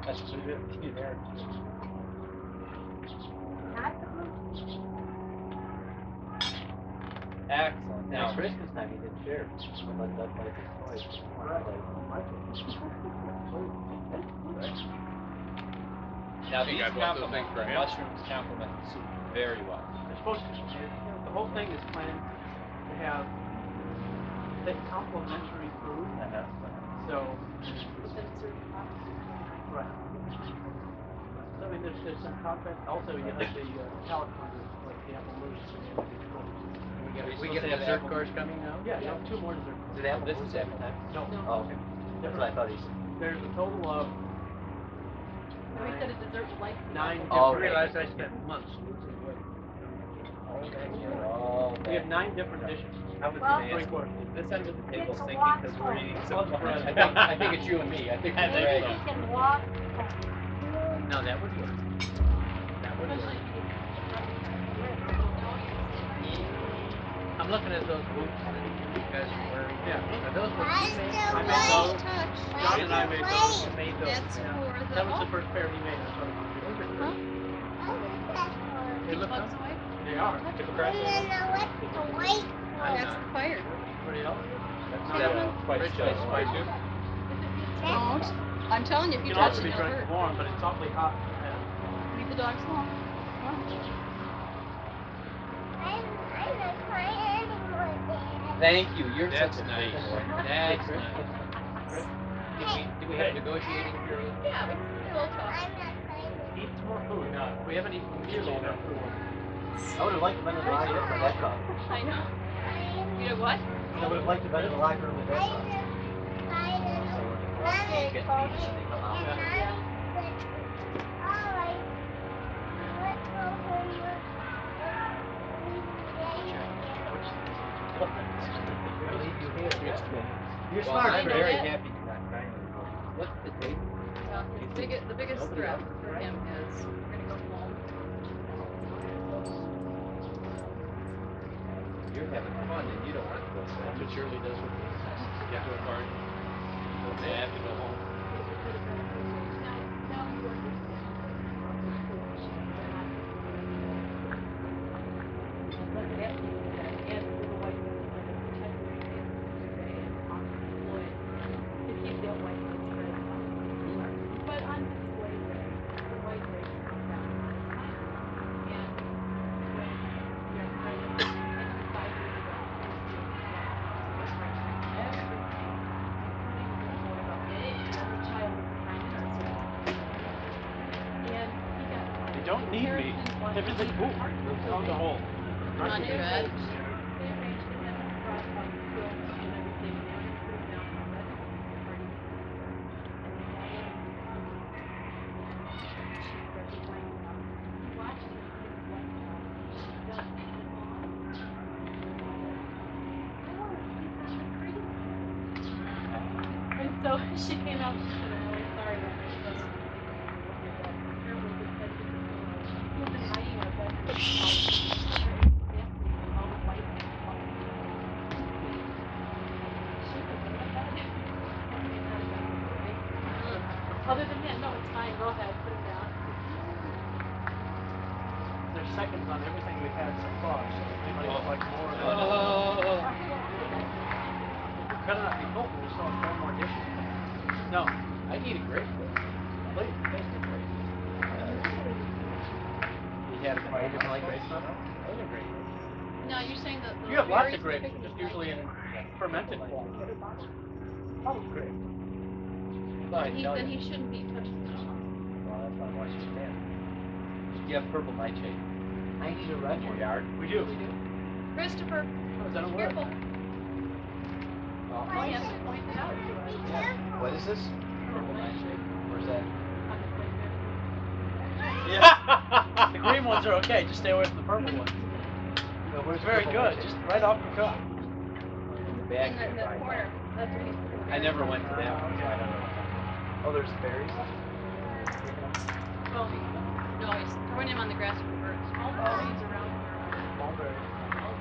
That's what it is. Inheritance. Not the blue. Excellent. Now, Christmas time he didn't share. Let that play his toys. Now I think these I bought those things for him. mushrooms complement the soup very well. They're supposed to. The whole thing is planned to have complementary food. So, right. So, I mean, there's some content. Also, you have the palate cleansers, like the apple mousse and We get a dessert course coming now? Yeah, you have 2 more dessert courses. Is it apple? This is appetite. No. Oh, okay. That's what I thought he said. There's a total of We said a dessert like 9 different. Oh, I realized I spent months. We have 9 different dishes. I was Well, going to ask, course. is this end of the table It's a sinking walk because we're home. eating so Plus much? bread. I think it's you and me. I think I we're think Maybe ready. we can walk. No, that would work. That would work. I'm looking at those boots that you guys are wearing. Yeah. Are those what you made? I made those. touch. John and I made those. You made those. That's yeah. for the. That was the first pair he made. That's what Huh? They look Bugs good. away? they are. That's the fire. Anybody else? Quite Rich still. ice spicy. Don't. I'm telling you, if It you can touch also it, be you'll drank hurt. warm, but it's awfully hot. And Leave the dogs alone. Come on. Thank you. You're That's such a nice. good boy. That's Chris? nice. Do we have a negotiating period? Yeah, we will talk. eat some more food. No, we haven't eaten nearly enough food. I would have liked to been in the locker room with that cup. I know. You know what? I would have liked to been in the locker room with that cup. Get beats and they come out. You're Well, smart. I'm I'm know very that. happy you're not crying anymore. What's the date? The biggest Nobody threat else. for him is we're gonna go home. You're having fun and you don't want to go. That's what Shirley does with me. Get to a party. They have to go home. Now you are don't need me. Everything. Ooh, found the hole. On your bed. And so she came out and she said, I'm really sorry that this doesn't apparently because he was hiding our bed. All the white Other than that, no, it's fine. Go ahead, put it down. There's seconds on everything we've had so far, so anybody would like more of it. It better not be full, we still have 4 more dishes. No, I need a grape. Please. Taste the grape. You had a he doesn't like grapes now? Those are great. No, you're saying that the You have lots berries of grapes, picked just is usually in fermented form. Oh, great. Then he shouldn't be touching the Well, that's why I want you to stand. You have purple nightshade. I need a run in your yard. We do. We do. Christopher, Oh, is that a word? careful. Oh, He has to point it out to us. yeah. What is this? Purple nightshade. Where's that? On the plate there. Yeah. The green ones are okay, just stay away from the purple ones. No, where's Very purple good, nightshade? just right off the cup. In the back In here. the Right. corner. That's what he's putting. I never went to that one, so I don't know. Oh, there's berries? Oh, no, he's throwing him on the grass for the birds. All the trees around here are mulberries. A couple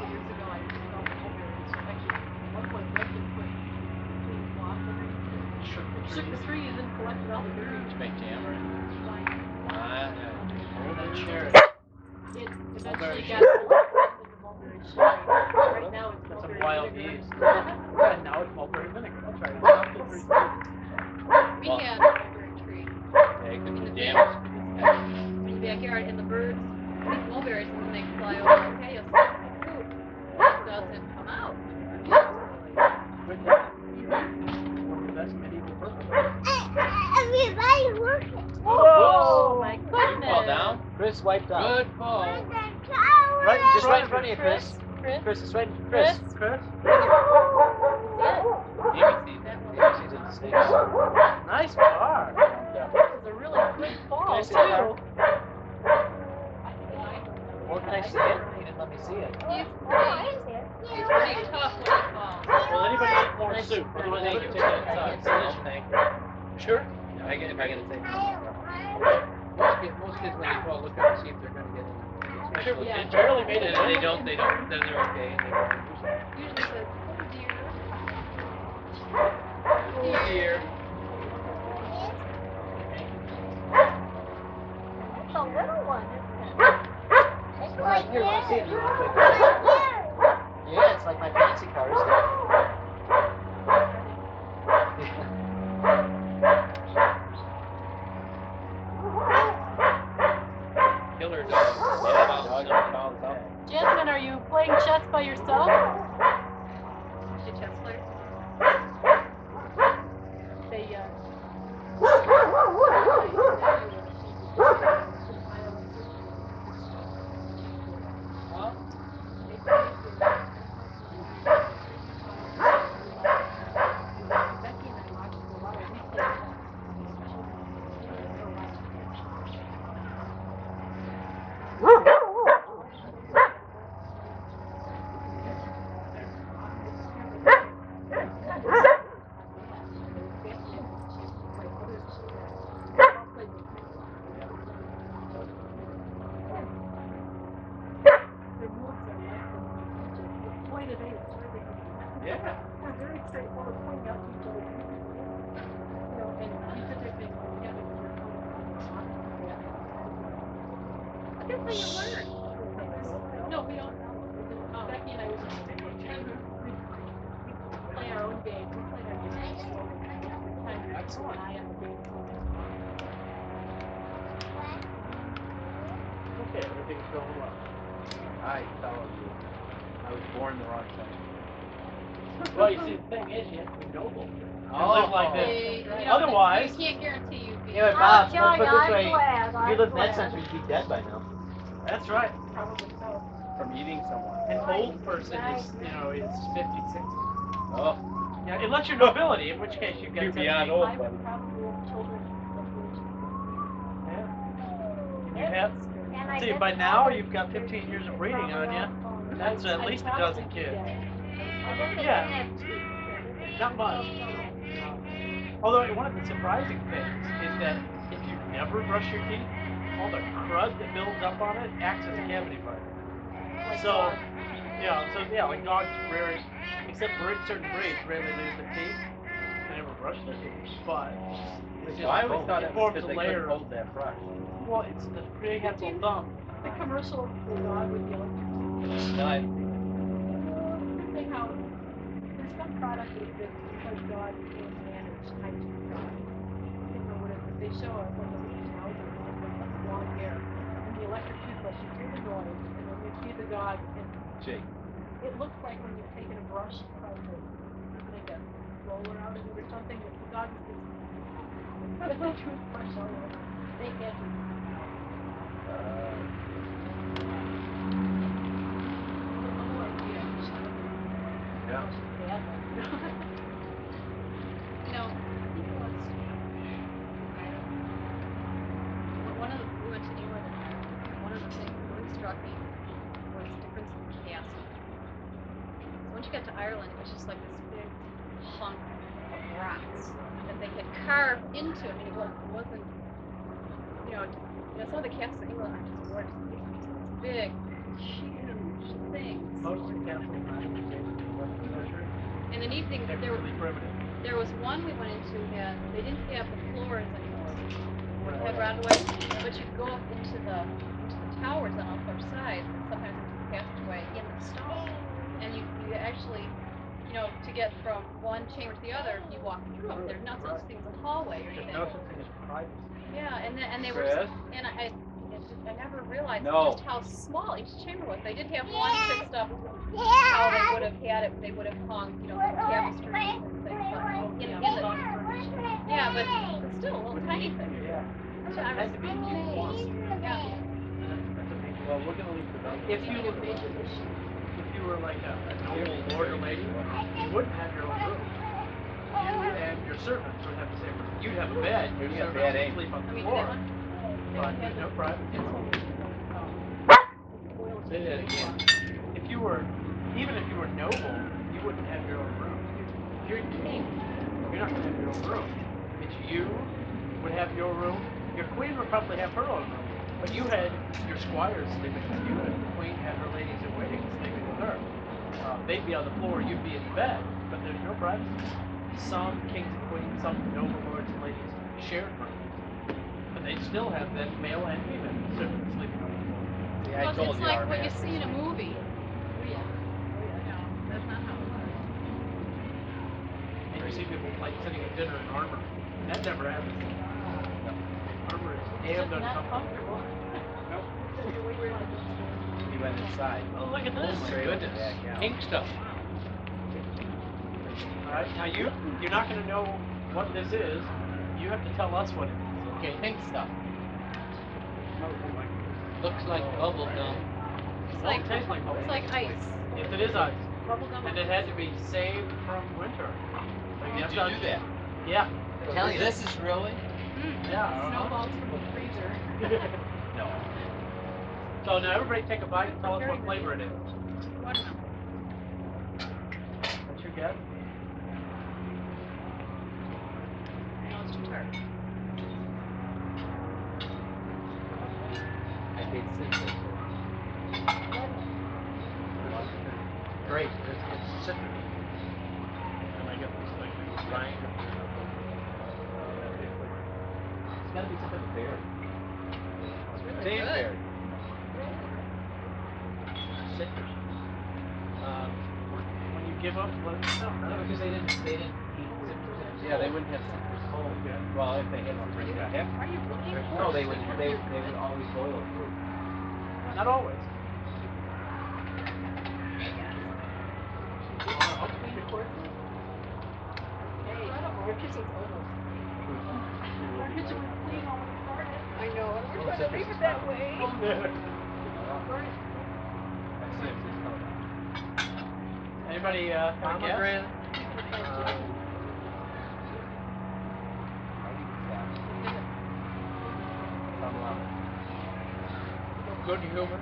years ago, I used to sell mulberries. Actually, at one point, Greg had put between cloth and shook the trees and collected all the berries. Just make jam or? Fine. Golden cherry. It eventually got collected into mulberry sherry. Right now, it's Some mulberry wild vinegar. bees. And now it's mulberry vinegar. That's right. It's not the 3 stages. We had a mulberry tree Yeah, you in the could jam it. in the backyard, and the birds eat mulberries, and then they fly over the patio. So the fruit doesn't come out. Good job. One of the best medieval purple. Everybody look at Oh my You goodness! fall down? Chris wiped out. Good fall. Right, just right in front of you, Chris. Chris, Chris, it's right. Chris, Chris? Amy sees it. Amy sees it. Snakes. Nice bar. this is a really good fall Can I see too. the car? Or can I see it? You didn't let me see it. He's pretty tough when he falls. Will anybody like more soup? Thank you. Otherwise, Take it inside. Thank you. Sure. If I get to say Most kids when they fall look up and see if they're going to get in. Sure. Yeah. It barely made it. And if they don't, they don't. Then they're okay. And they go, Usually says, oh dear. oh dear. It's a little one, isn't it? It's like Here, want to see it? You want to this. quick? Yeah, it's like my fancy car, isn't it? Killer dog. Yeah, dog. Jasmine, are you playing chess by yourself? Is she a chess player? They, Becky and I watched a lot of replays. Yeah. They're very straightforward, pointing out to each other. You know, and these are their things when you have it in your phone. That's how you learn. No, we don't. Becky and I was play our own game. We play our games. Excellent. I am the game. Okay, everything's going well. I follow you. I was born the wrong time. Well, you see, the thing is, you have to be noble. Oh. Live like this. You know, Otherwise- you can't guarantee you be. Anyway, Bob, Johnny, let's put it this I'm way. glad, If you I'm lived in that glad. century, you'd be dead by now. That's right. Probably so. From eating someone. An old person is, is 50, 60. Oh, Yeah, unless you're nobility, in which case you've got you're 70. beyond old, I buddy. would probably have children of Yeah. And you have, And I see, get by to now all you've got the 15 years of secrets breeding on you. from That's at least a dozen kids. Yeah. Not much. Although one of the surprising things is that if you never brush your teeth, all the crud that builds up on it acts as a cavity fighter. So, like dogs rarely, except for certain breeds, rarely lose their teeth. They never brush their teeth, but it just Well, I always thought it was forms because a they layer. couldn't hold that brush. Well, it's the big has a thumb. The commercial for the dog with the electric. No, I, Say how there's some product that because dog can manage high tooth dog. Or whatever. They show us on the house with long hair. And the electric toothbrush, you hear the noise, and then you see the dog, and Jake. it looks like when you're taking a brush from the like a roller out of it or something, that the dog is just put the toothbrush on it. They can't do Yeah. You know, I think it was one of the we went to New York, and one of the things that really struck me was the difference in the castle. So once you got to Ireland, it was just like this big hunk of rocks that they had carved into. I mean, it wasn't, some of the castles in England are just gorgeous. These big, huge things. Most of the castles in Ireland are based in the Western century. And the neat thing, They're really primitive. there was one we went into that they didn't have the floors anymore. They had rotted away, but you'd go up into the towers on all four sides, and sometimes into the passageway in the stone. And you actually, to get from one chamber to the other, you walk through them. There's not such thing as a hallway or There's anything. no such thing as privacy. Yeah, and they were, Chris? and I never realized No. just how small each chamber was. They did have one fixed up how they would have had it. They would have hung, tapestries and things, but in the yeah, but still a little tiny thing. Yeah. So I was amazed. Yeah. That's amazing. Well, we're gonna leave the dog. If you were like a noble lord or lady, you wouldn't have your own room. You and your servants would have the same room. You'd have a bed. Your Yeah, servants bad would aim. sleep on I the mean, floor. they But had there's no privacy. Say that again. If you were, even if you were noble, you wouldn't have your own room. If you're king, you're not going to have your own room. It's you would have your room. Your queen would probably have her own room. But you had your squires sleeping with you, and the queen had her ladies in waiting sleeping with her. They'd be on the floor, you'd be in bed, but there's no privacy. Some kings and queens, some noble lords and ladies shared rooms. But they still have then male and female servants sleeping on the floor. See, I Well, told it's you like our what you master see in a was- movie. That's not how it was. And you see people like sitting at dinner in armor. That never happens. Armor is damn Just not uncomfortable. comfortable. He went inside. Oh, look at this. Straight up Goodness, back out. pink stuff. All right, now you're not going to know what this is. You have to tell us what it is. Okay, pink stuff. Oh my Looks like bubble gum. It's Well, like it tastes like bubble. it's like ice. Yes, it is ice. Bubble gum. And it had to be saved from winter. Like, Did that's you how- do that? Yeah. Tell you this is really? Yeah. Snowballs from the freezer. No. So now everybody take a bite and tell us what flavor it is. Watermelon. What's your guess? No, it's too tart. I hate citrus. Great, it's citrus. And I get this like rind. It's gotta be something berry. It's really Same good. berry. Citrus. When you give up, let us know. No, because they didn't eat citrus. Yeah, they wouldn't have citrus. Oh, okay. Well, if they had citrus, yeah. Are you really? No, they would always boil fruit. Not always. Incredible. Your kitchen's almost. Our kitchen was clean all when it started. I know, and we're Oh, trying to so leave this it is that not- way. Anybody have a guess? Pomegranate. Good humor.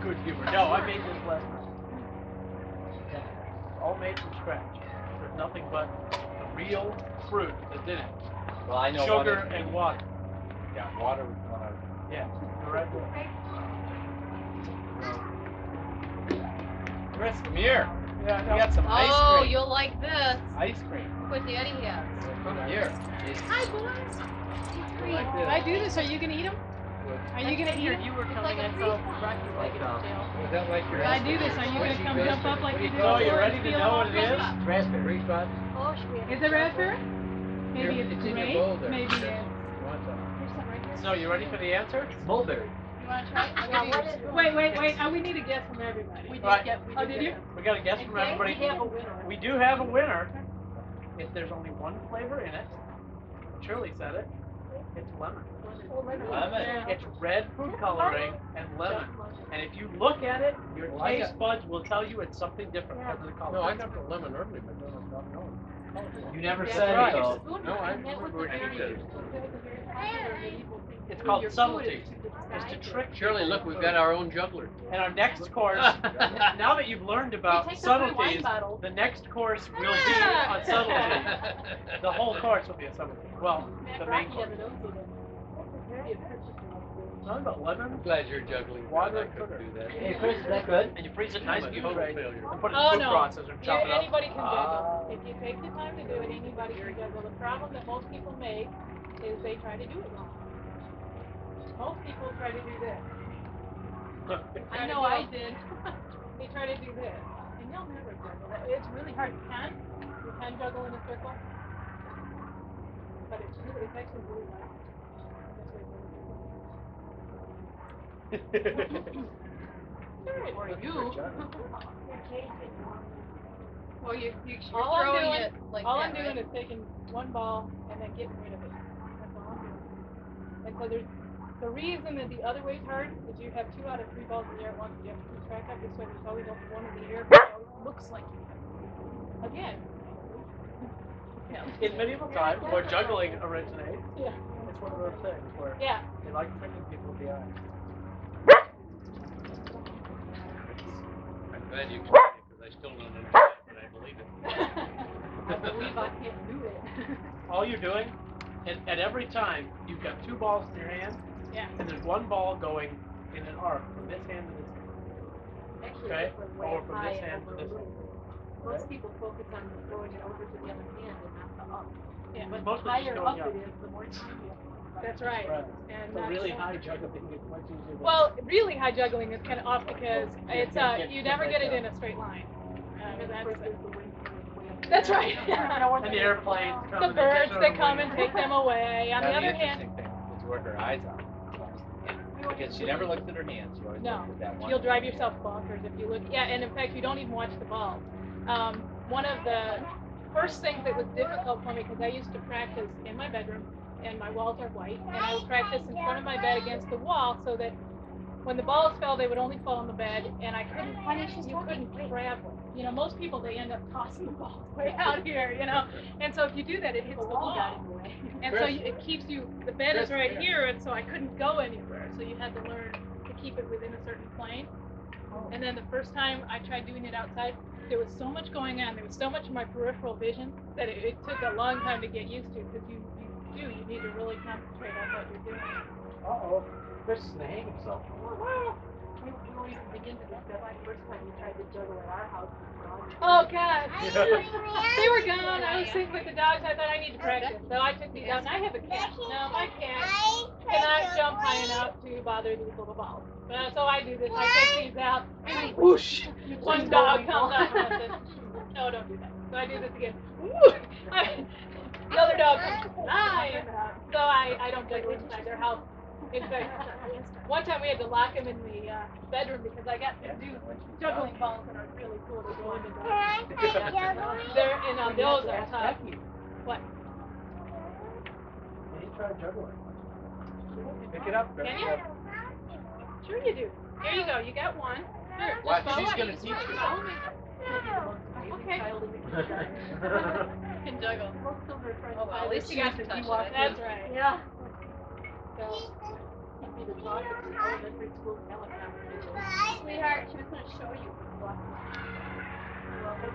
Good humor. No, I made this last night. All made from scratch. There's nothing but the real fruit that's in it. Well, I know Sugar one. and water. Yeah, water was one of. Yeah, you're right there. Chris, come here. Yeah, We got some ice Oh, cream. you'll like this. Ice cream. What Daddy has. Come here. Hi, boys. Like this. I do this. Are you gonna eat them? Are you gonna eat them? You were It's coming like a in, free so fly. brought you Like, Was that like your? I do this. Are you gonna squishy come biscuit? jump up like What do you did So before you and ready to steal know them what off it me? is? Raspberry. Free spots? Oh, should we have Is it raspberry? Maybe Here, it's it's in your grape. bowl there. Maybe it's. You want some? There's some right here. So you ready for the answer? Mulberry. You wanna try it? I'll Yeah, give you what your is- spoon. Wait. We need a guess from everybody. did Right. Oh, did you? We got a guess from everybody. We have a winner. We do have a winner. If there's only one flavor in it, Shirley said it, it's lemon. Lemon. Yeah. It's red food coloring and lemon. And if you look at it, your Well, I taste buds will tell you it's something different because of the color. No, I got the lemon early, but no. You never That's said right. it though. No, I And that was remember the what very- you did. It's called subtlety. It's to trick Shirley, look, we've got our own juggler. And our next course, now that you've learned about take the three wine subtleties, bottles. the next course will be on subtleties. The whole course will be a subtlety. Well, the main course. Nothing but lemon, I'm glad you're juggling. Water I and couldn't sugar. do that. Hey, Chris, is that good? and you freeze it nice I'm and a you total put failure. it in Oh, food no. processor and chop it up. Anybody can juggle. If you take the time to do it, anybody can juggle. The problem that most people make is they try to do it wrong. Most people try to do this. I know I did. They try to do this, and you'll never juggle. It's really hard. You can juggle in a circle, but it's actually really hard. Or you. Well, you're All I'm throwing doing, it like all that, I'm doing right? is taking one ball and then getting rid of it. That's all I'm doing. And so the reason that the other way is hard is you have 2 out of 3 balls in the air at once. You have to keep track of. This way there's always only one in the air. But it looks like you have. Again. In medieval times, where juggling originates, Yeah. it's one of those things where Yeah. they like tricking people with the eyes. I'm glad you can because I still don't understand, but I believe it. I believe I can't do it. All you're doing, and at every time, you've got 2 balls in your hand, Yeah. and there's one ball going in an arc from this hand to this hand. Actually, Okay? it's way Or from high this and hand to over this a hand. little. Most people focus on throwing it over to the other hand and not the up. Yeah, but Most the of it's higher going up up. it is, the more time you have. That's right. Right. And So really high juggling is much easier than Well, really high juggling is kind of off because it's you never get it in a straight line. That's right. and the airplanes come The and they birds get that come and take them away. On the Now, other interesting hand, thing is to work her eyes out. Because she never looks at her hands. She always no, looks at that one. you'll drive yourself bonkers if you look. Yeah, and in fact, you don't even watch the balls. One of the first things that was difficult for me because I used to practice in my bedroom, and my walls are white, and I would practice in front of my bed against the wall so that when the balls fell, they would only fall on the bed, and I couldn't punish. You couldn't grab them. You know, most people they end up tossing the balls way out here. You know, and so if you do that, it hits the wall. And so it keeps you. The bed is right here, and so I couldn't go anywhere. So you had to learn to keep it within a certain plane. And then the first time I tried doing it outside, there was so much going on. There was so much of my peripheral vision that it took a long time to get used to because you need to really concentrate on what you're doing. Uh-oh. Chris is gonna hang himself. We won't even begin to discuss the first time we tried to juggle at our house. Oh God! They were gone. I was sitting with the dogs. I thought I need to practice, so I took these out. And I have a cat. Now my cat cannot jump high enough to bother these little balls. So I do this. I take these out. And whoosh! One dog comes up and I said, "No, don't do that." So I do this again. Whoosh! The other dog comes flying up. So I don't juggle inside their house. In fact, one time we had to lock him in the bedroom because I got to do juggling balls that are really cool to go into the They're and those are tough. What? try juggling. Pick it up, Can pick you? it up. Sure you do. Here you go. You got one. Here, just Watch, follow she's me. gonna Just teach you. follow me. Okay. Can juggle. Oh, well, at least you got to touch it. That's right. Yeah. Sweetheart, she was going to show you.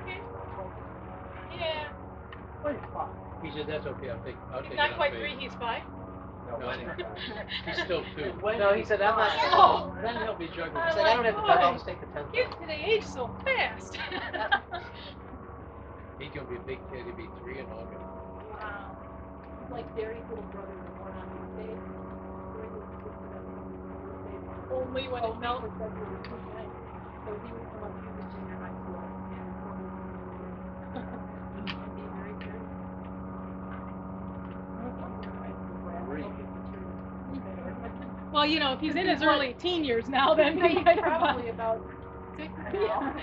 Okay. Yeah. Well, he's fine. He said, that's okay, I'll take He's it not on quite faith. 3, he's 5. No, I think he's still 2. No, he said, I'm not. Oh. Then he'll be juggling. He's like, I don't have to Boy. touch, I'll just take the 10th. Kids today age so fast. He's gonna be a big kid, he'll be 3 in August. Wow. It's like Barry's little brother was born on his day. Only when it felt so he would come up to the junior high school and be very serious. Well, you know, if he's in his early teen years now, then he might probably about 6 now.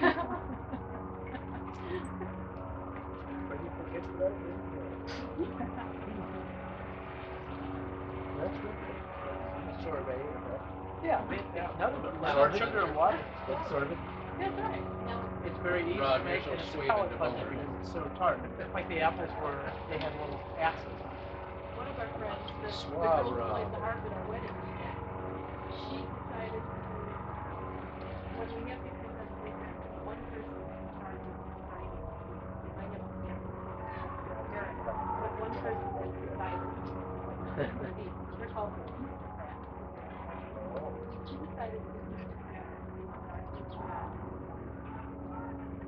Ready for kids today? That's good. A sorbet. Yeah. None of them. Sorbet. Sugar and water. That's sort of it. That's right. It's very easy Rod, to make, you're and so it's sweet a palate and cleanser devoted. because it's so tart. It's like the apples were, they had little acids. One of our friends, the Swab girl who Rob. played the harp at our wedding, she decided to, when we have to come on the weekend, one person is in charge of deciding, I have a family, parents, but one person has decided to be, they're called the aristocrats. She decided to be aristocrats in our job.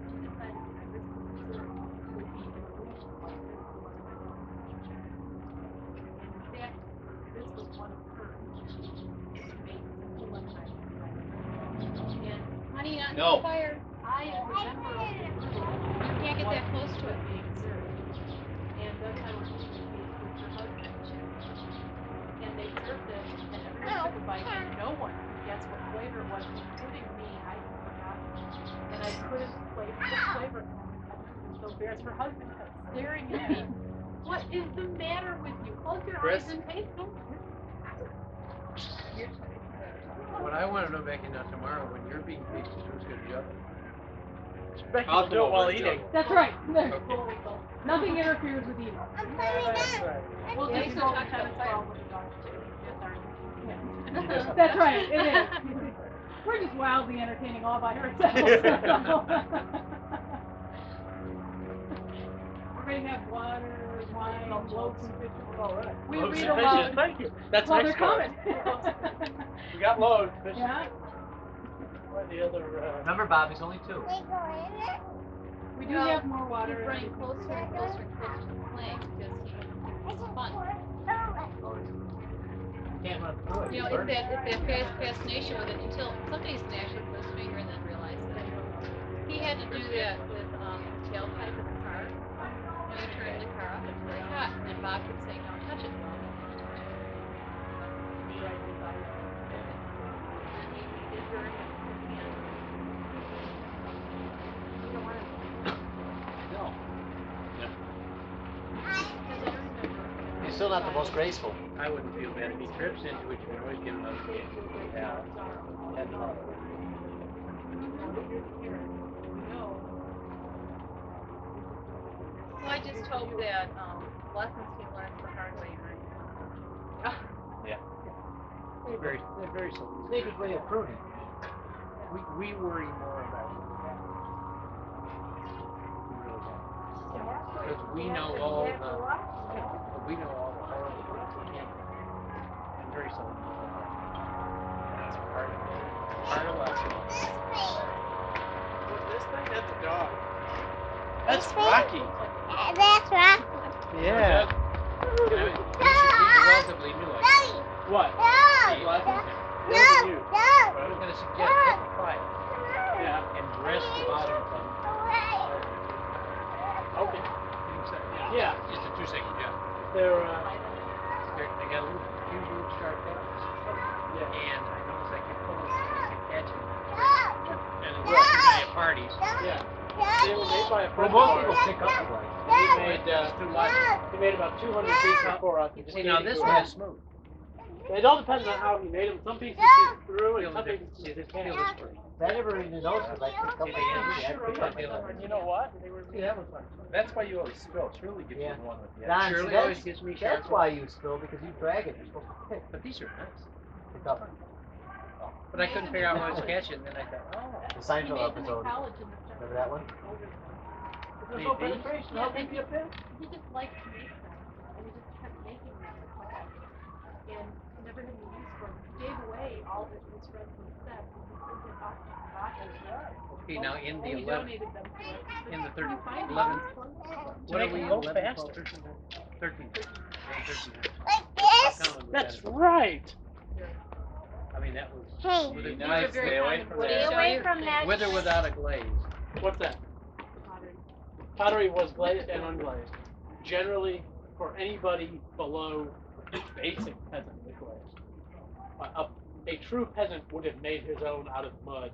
She decided that the aristocrats would be an illusion like this was my own future. And in fact, this was one of hers. She made such a luncheon. And Honey, not No. no. Fire. I remember You can't get that close to it. being served. And that's how it was with her husband. And they served it, and everyone took a bite, and no one could guess what flavor it was, including me. I forgot. And I couldn't place the flavor. So embarrassed. Her husband kept staring at me. What is the matter with you? Close your Chris? eyes and taste them. What I wanna know, Becky, now tomorrow, when you're being tasted, who's gonna juggle? Becky I'll will do come it while over and eating. juggle. That's right. Okay. Nothing interferes with eating. That's right. Well, Yeah, they you still talk have about a fire. problem with the dogs too. That's right, it is. We're just wildly entertaining all by ourselves. We're gonna have water, wine, loaves and fishes. All right. We Loaves read and about fishes, it. thank you. That's Well, next they're course. coming. We got loads, fishes. Yeah, What are the other, Remember, Bob, he's only 2. we do Well, have more water. He's running closer and closer and closer to the flame because it's fun. Can't run through it. You know, Burn it. it's that fascination with it until somebody's gonna actually put his finger in and realize that he had to do that with the tailpipe of the car. You know, you turn the car off, it's very hot, and Bob kept saying, "Don't touch it." And he did burn it at the end. You don't want to. No. Because I remember. He's still not the most graceful. I wouldn't feel bad if he trips into it, you can always get another chance. Yeah. That's right. Well, I just hope that lessons he learns the hard way aren't. Yeah. They're very simple. Safest way of pruning. We worry more about it. We really do. Because we know all the horrible things that can happen. And very seldom. That's part of it. Part of us. what's this thing? That's a dog. That's Rocky. That's right. Yeah. He's relatively new, I think. What? No. Rocky? No. You. No. I was going to suggest take a file Yeah. and rest the bottom from Okay. yeah. Yeah. Just a 2-second job. They're, They got a few little sharp edges. yeah. And I noticed I kept pulling it, I kept catching it. No. And it was at parties. Yeah. They were made by a Well, friend of most ours. people pick up the glaze. He made about 200 pieces for us. and just See, now gave this them to one us. is smooth. It all depends on how he made them. Some pieces he threw, and Feel some the pieces difference. he just Feel can't. this first. I never really noticed because I picked up the glaze. I picked up the glaze. You know what? See, that was fun. That's why you always spill. Shirley gives Yeah. you the one with the Don, Shirley see, always that's, gives me that's sharp why you spill, because you drag it. You're supposed to pick. But these are nice. Pick up. But I couldn't figure out what I was catching, and then I thought, oh. The He Seinfeld made them in episode. college in the Remember that one? There's no penetration. Yeah, How big do you think? he just liked to make them, and he just kept making them and never had any use for them. He gave away all of his friends and stuff, and he sent it off to Bach. Okay, now in the And he 11, donated them to us. He said, in the "Can you find 11, these ones?" what are we, Go 11, 12, faster. 13? 13. Like How this? common was That's that? right. I mean, that was Hey. with, Be a, nice, very stay away common. from What do that. you Stay show away you? from that. with or without a glaze. What's that? Pottery. Pottery was glazed and unglazed. Generally, for anybody below basic peasant with glaze. A true peasant would have made his own out of mud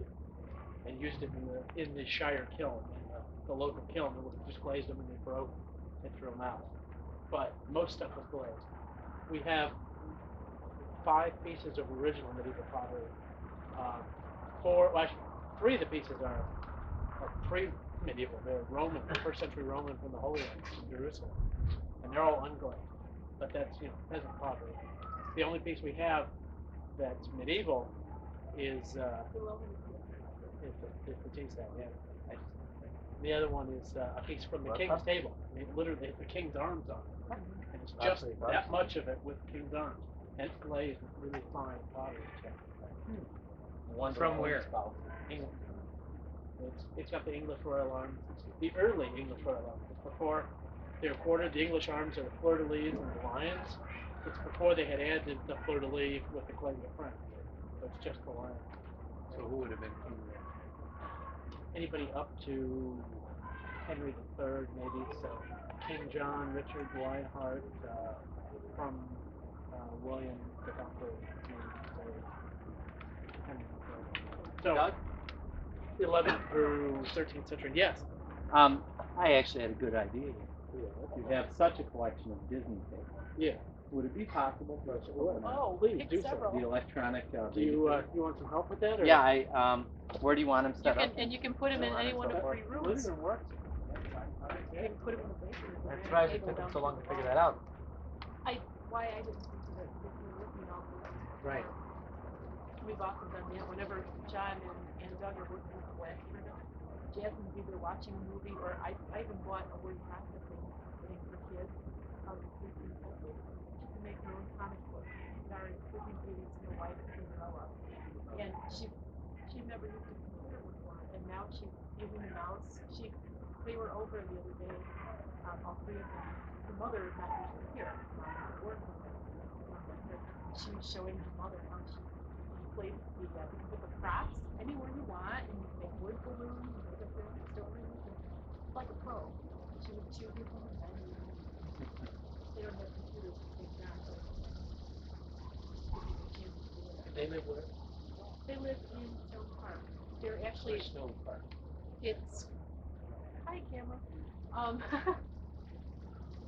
and used it in the Shire kiln, in the local kiln, and would have just glazed them and they broke and threw them out. But most stuff was glazed. We have 5 pieces of original medieval pottery. 3 of the pieces are pre-medieval. They're Roman, first century Roman from the Holy Land in Jerusalem, and they're all unglazed. But that's peasant pottery. The only piece we have that's medieval is the tea set. Yeah. The other one is a piece from the king's table. I mean, literally, the king's arms on it, and it's just that much of it with king's arms, and it's glazed with really fine pottery. From where? England. It's got the English royal arms. It's the early English royal arms. It's before they were quartered. The English arms are the fleur-de-lis and the lions. It's before they had added the fleur-de-lis with the claim de France. So it's just the lions. So who would have been king there? Anybody up to Henry III, maybe. So King John, Richard, Lionheart, from William the Conqueror. So, 11th through 13th century. Yes. I actually had a good idea. You have such a collection of Disney things. Yeah. Would it be possible for us to open up Oh, please Pick do so. several. the electronic? Do you want some help with that? Or? Yeah. Where do you want them You set can, up? and you can put them in any one of 3 rooms. It works. You can put them in the basement. I'm surprised it took them so long to figure that out. Why I didn't think of it because we were working all the Right. We've often done that whenever John and Doug are working with Westford. Jasmine's either watching a movie or I even bought a word processing thing for kids out of the 13th century. She can make her own comic book. Starring Sleeping Beauty, Snow White, and Cinderella. And she never used a computer before, and now she's using the mouse. They were over the other day, all 3 of them. The mother is not usually here. Mom is at work with her. She was showing the mother how she plays you can put the props anywhere you want, and you can make wood balloons and make up your own stories. And it's like a pro. She was choosing from the menu. They don't have computers to take down, so give you the chance to do it. They live where? They live in Stone Park. They're actually Stone Park. it's hi camera.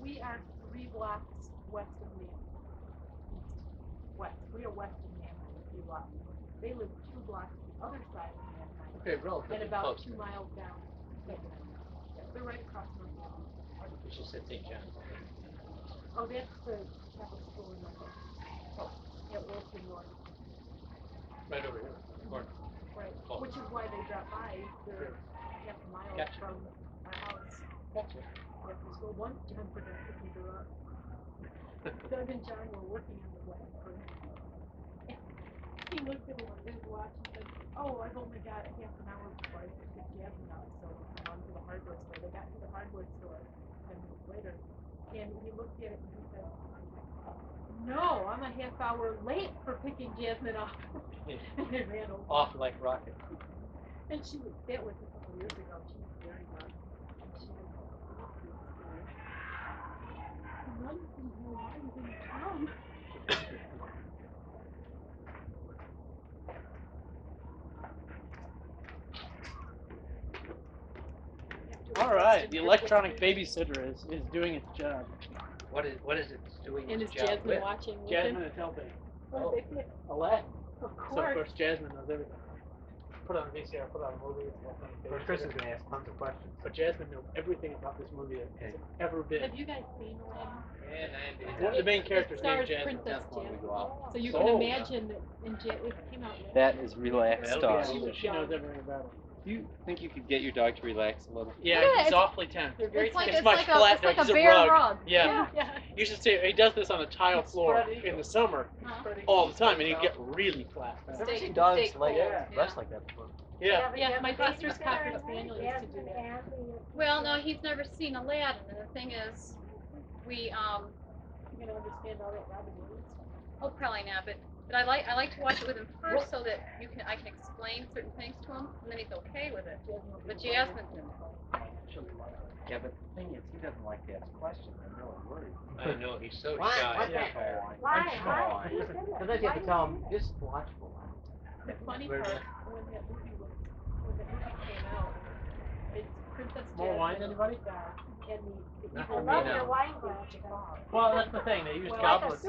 We are 3 blocks west of Manhattan. West. We are west of Manhattan, 3 blocks. They live 2 blocks the other side of Manhattan. Okay, relatively And about close. 2 miles down. Manhattan. Yeah, they're right across North Avenue. We should said St. John's. Oh, that's the Catholic school in London. Oh, at Wilson North. Right over here. Corner. Right. Close. Which is why they drop by. They're half a mile Gotcha. from our house. Gotcha. After school. Once John forgot to pick her up. Doug and John were working on the Westford. He looked at his watch and said, "Oh, I've only got half an hour before I have to pick Jasmine up, so I'm to the hardware store." They got to the hardware store 10 minutes later, and he looked at it and he said, "No, I'm a half hour late for picking Jasmine up." And they ran over. Off like rocket. And that was a couple years ago. She was very young. And she was scared. One from her lines in town. right. The electronic babysitter is doing its job. What is it doing And its is job Jasmine with? watching with Jasmine him? is helping. What did they pick? Aladdin. Of So of course. course Jasmine knows everything. Put on VCR, put on a movie. But Chris is gonna ask tons of questions. But Jasmine knows everything about this movie that has ever been. Have you guys seen Aladdin? One of the main characters It stars named Jasmine. Princess That's when we Jasmine. go out. So you can Oh. imagine that it came out late. That is relaxed Yeah, dog. she knows everything about it. Do you think you could get your dog to relax a little? Yeah, Yeah, he's it's- awfully tense. They're very It's like It's it's much like flat, it's like he's a a bear rug. rug. Yeah. Yeah. You should see, he does this on a tile floor spread in the summer Huh? all the time, and he'd get really flat. I've never Steak- seen dogs steak like bowl. dressed like that before. Yeah. Yeah, my sister's cocker spaniel used to do that. Well, no, he's never seen Aladdin, and the thing is, we You can understand all that Robin Williams. oh probably not, but I like to watch it with him first so that I can explain certain things to him, and then he's okay with it. But Jasmine, Yeah, but the thing is, he doesn't like to ask questions. I'm really worried. I know, he's so Why? shy. Why? Why? Sometimes you have to tell him, just watch for a while. The funny Where- part, when that movie came out, it's Princess More Jasmine. wine, anybody? And the Not evil for me, man no. was Jafar. Well, that's the thing. They use Well, goblets.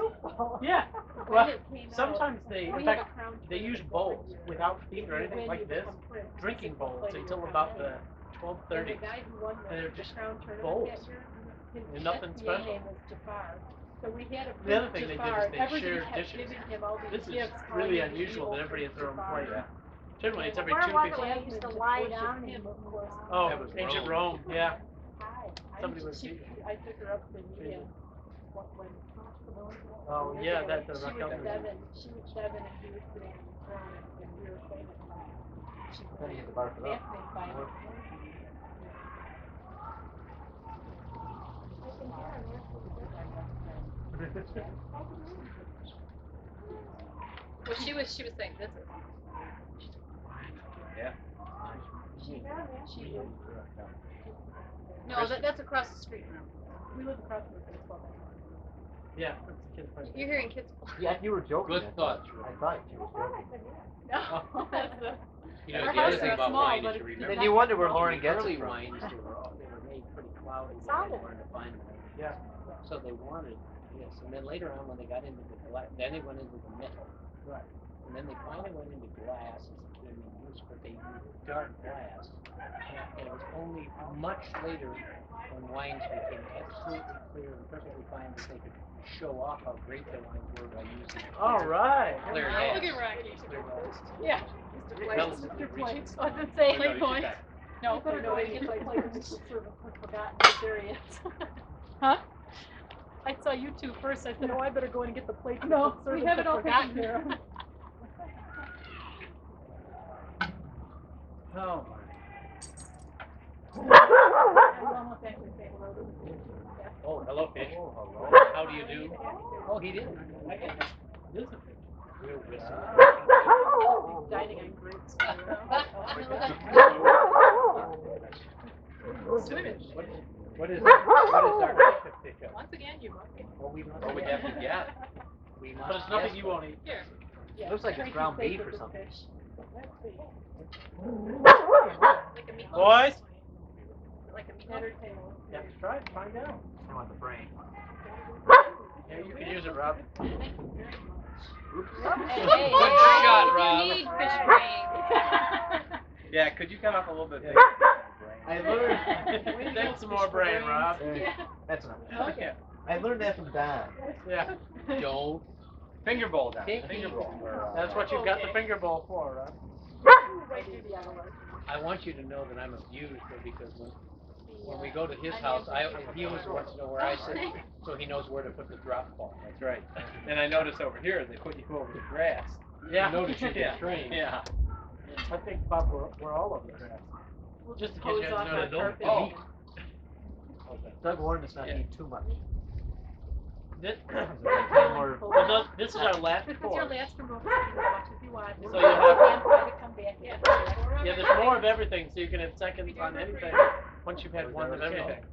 Yeah. When Well, it came out, sometimes they, we in have fact, a crown they tournament use at bowls Washington. without feet or If you anything win, like you this, become prince. drinking It's a bowls play until your about crown. the And 12:30. the guy who won And they're the just crown tournament bowls. that year, his And nothing SBA special. name was Jafar. So we had a The other Prince thing they did Jafar, is and they everybody shared kept dishes. giving him all these This is gifts, calling really him the unusual evil that everybody Prince threw them Jafar. plate. Generally, it's every Where two was people. it when I used to lie down and Oh, That was ancient Rome. Rome. Yeah. Hi. Somebody was- I took her up to the museum. When Oh, years yeah, ago, that's the she Raquel was movie. 7. She was 7, and he was sitting on the throne, and we were playing it. She was Then you get the bark it up. fascinated by it. well, she was saying this is. Yeah. She is. No, that's across the street from him. We live across from the baseball. Yeah, that's the kid's place. You're hearing kids. Yeah, you were joking. Good I thought. thought. I thought you were joking. No, that's the. You know, Our the other house thing is about small, wine but is you it's remember. Then you wonder where Lauren the gets early it from. wines, they were made pretty cloudy. They Sounded. had learned to find them. Yeah. So they wanted this, and then later on when they got into the glass, then they went into the metal. Right. And then they finally went into glass as it became in use, but they used dark glass. And it was only much later when wines became absolutely clear and perfectly fine that they could show off how great their wines were by using All right. clear Look gas. at Rocky. Clear gas. Yeah. Mr. Relatively Mr. recent. Plates. I was gonna say, Well, no, you points. should No, better no, go I and get didn't the like just sort of forgotten that there he is. Huh? I saw you two first. I said, oh, I better go in and get the plates. No, we have it all forgotten taken care of. Oh, I'm almost actually saying hello to the Oh, hello, fish. Oh, hello. How do you do? Oh, he did. I get it. this is a fish. Real whistle. dining on grapes. Swimming. What is our fish up? Once again, you must. Well, we must Oh, we guess. definitely got it. We must But it's nothing guess. you won't eat. Here. Yeah, Looks like it's Tracy ground plays beef with or the something. fish. Let's see. Like a meatloaf. Boys? Like a meatloaf. Entertainment. Yeah, try it. Find out. I want the brain. Yeah, you can use it, Rob. Thank you very much. Hey, Good hey, shot, you Rob. need fish brain. Yeah, could you come up a little bit? I learned. Take some more brain, Rob. That's enough. Okay. I learned that from Don. Yeah. Don't. Finger bowl down. Take Finger these. bowl. That's what you've got the finger bowl for, Rob. Right through the envelope. I want you to know that I'm abused though, because when we go to his house, he always wants to know where I sit, so he knows where to put the drop ball. That's right. And I noticed over here they put you over the grass. Yeah. You notice you get trained. Yeah. I think, Bob, we're all over the grass. Just in case you Hose off hadn't our noticed. carpet. Doug warned us not to Yeah. eat too much. This, More- so this is our last This is your course. last remote. You can watch if you want. So you have- Stand by to come back. Yeah. Yeah, there's more of everything, so you can have seconds on anything once you've had one of everything.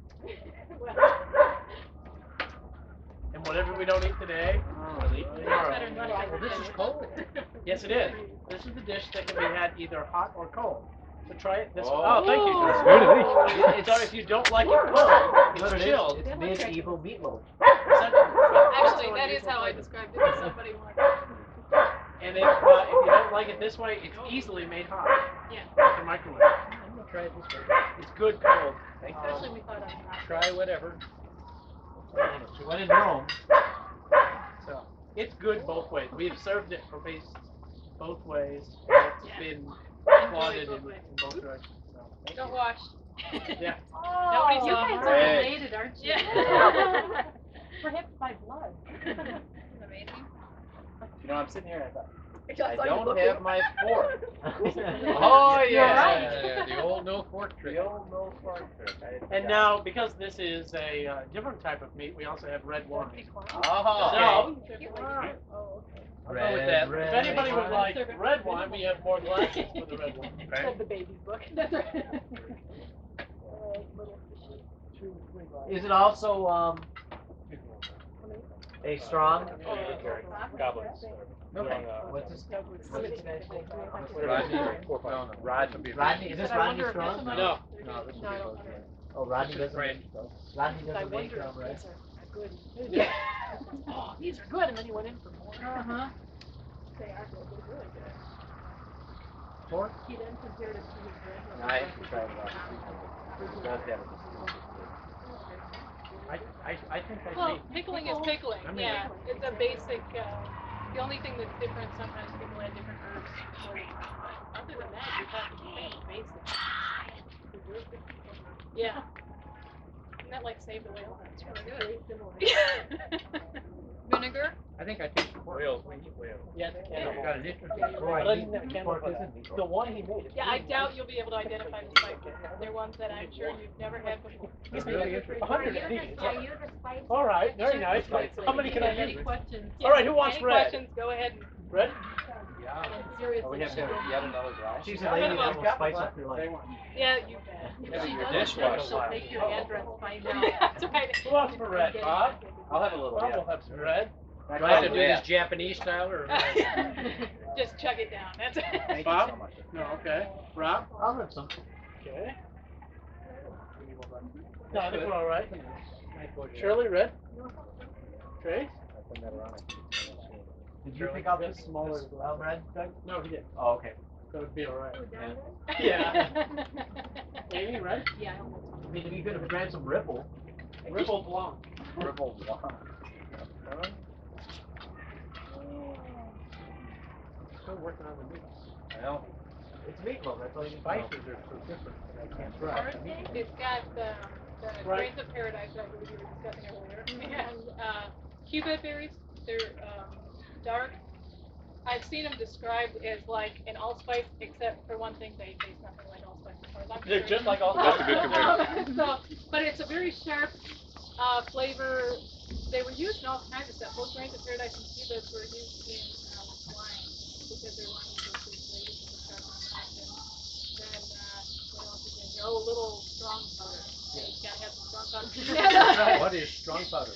And whatever we don't eat today, we'll eat tomorrow. Better not. Well, this is cold. Yes, it is. This is the dish that can be had either hot or cold. So try it this way. Oh. Oh, thank you. That's good to me. It's if you don't like it cold, What it's it is, chilled. it's medieval meatloaf. Actually, that is how I described it to somebody once. And if you don't like it this way, it's easily made hot. Yeah. Like a microwave. I'm gonna try it this way. It's good cold. Especially we thought of not. Try whatever. When in Rome, So it's good both ways. We've served it for base both ways. And it's Yeah. been Enjoy applauded both in ways. both directions. So thank Don't you. wash. Yeah. Nobody You saw. guys are Hey. related, aren't you? Yeah. Perhaps by blood. Amazing. You know, I'm sitting here and I thought, I I saw you don't looking. have my fork. Oh You're yeah. right. The old no fork trick. The old no fork trick. I had And forgotten. now, because this is a different type of meat, we also have red wine. Oh. So, Oh, okay. I'll go with that. if anybody would like Serve it red with wine, we have more glasses for the red wine. Said the baby's book. That's right. Little fishy. is it also a strong? Goblins. Okay. What's this? What's this guy's name? Rodney. No. Rodney. Rodney. Is this But I Rodney wonder if Strong? that's No. No, this No, I will don't be know. Oh, Rodney This is doesn't. French. Rodney I doesn't make wonder if right? these are good. Yeah. Oh, these are good, and then he went in for more. Uh-huh. They are good. They're really good. Pork? He then compared it to his bread. No, I have to try it out. It does have a distinct I think I Well, see. pickling is pickling. I mean, Yeah, it's a basic. The only thing that's different, sometimes people add different herbs. But other than that, you're talking very basic. Yeah. Isn't that like saved oil? It's really good. Vinegar? I think I taste pork. Whales, we eat whales. Yeah, the I've candle. got a different. Boy, But I didn't have meat- candle pork for isn't that. meat. The one he made. Yeah, I doubt you'll be able to identify the spices. They're ones that I'm sure you've never had before. He's Really made interesting. 100 of these. Are you the spicy? All right, very nice. How many can I Any use? questions? All right, who wants Any red? questions? Go ahead and. Red? Yeah. Seriously. Oh, we have yet another glass? She's a lady that will spice up your life. Yeah, you. If she your doesn't, dishwasher. she'll take your address, find out. That's right. Who wants for red? Bob? I'll have a little, Bob yeah. will have some red. Do I have to do this Japanese style or? Just chug it down. That's it. Thank Bob? you so much. No, okay. Rob? I'll have some. Okay. No, I think we're all right. Shirley, red? Trace? I turn that around. Did you pick out this smaller red, Doug? No, he did. Oh, okay. So it'd be all right. Yeah. Amy, red? Yeah. I mean, if you could have grabbed some Ripple. Ripple blonde. Purple blonde. Still working on the meat. I know. It's meatloaf, that's all you need to know. Spices are so different. I can't try. It's got the Right. grains of paradise that I believe you were discussing earlier, and Cuba berries. They're dark. I've seen them described as like an allspice, except for one thing, they taste nothing like allspice. As far as I'm They're concerned. just like all. That's a good comparison. But it's a very sharp flavor. They were used in all kinds of stuff. Both grains of paradise and cubas were used in wine because their wine was so sweet. So sharp on that. And then what else is in here? Oh, a little strong powder. Yeah. You gotta have some strong powder. What is strong powder?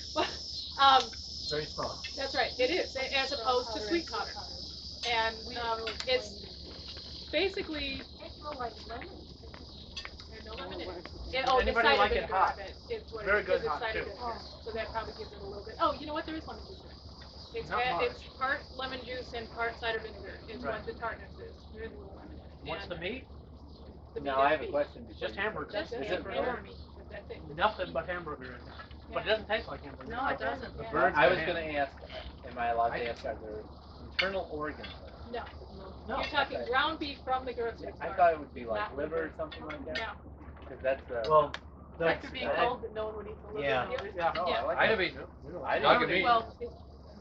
Very strong. That's right. It is, as opposed to sweet powder. And it's basically. It's more like lemon. There's no lemon in it. The Anybody cider like it vinegar hot? of it is what Very it is. good It's hot, cider too. vinegar. So that probably gives it a little bit. Oh, you know what? There is lemon juice in it. It's part lemon juice and part cider vinegar is Right. what the tartness is. There is a little lemon in it. What's the meat? The meat Now, I is have a beef. question. It's just hamburger. That's Is it. it Hamburger meat. That's it. Nothing but hamburger in it. But it doesn't taste like hamburger. No, it doesn't. The Yeah. birds I are was ham. going to ask, am I allowed to ask, are there internal organs? No. No. You're talking ground beef from the grocery I store. thought it would be like Not liver or liver. something like that. No. Because that's Well, After being told that no one would eat the liver. Yeah. Yeah. No, Yeah. I like I that. have eaten it. I Dog didn't and meat. Well,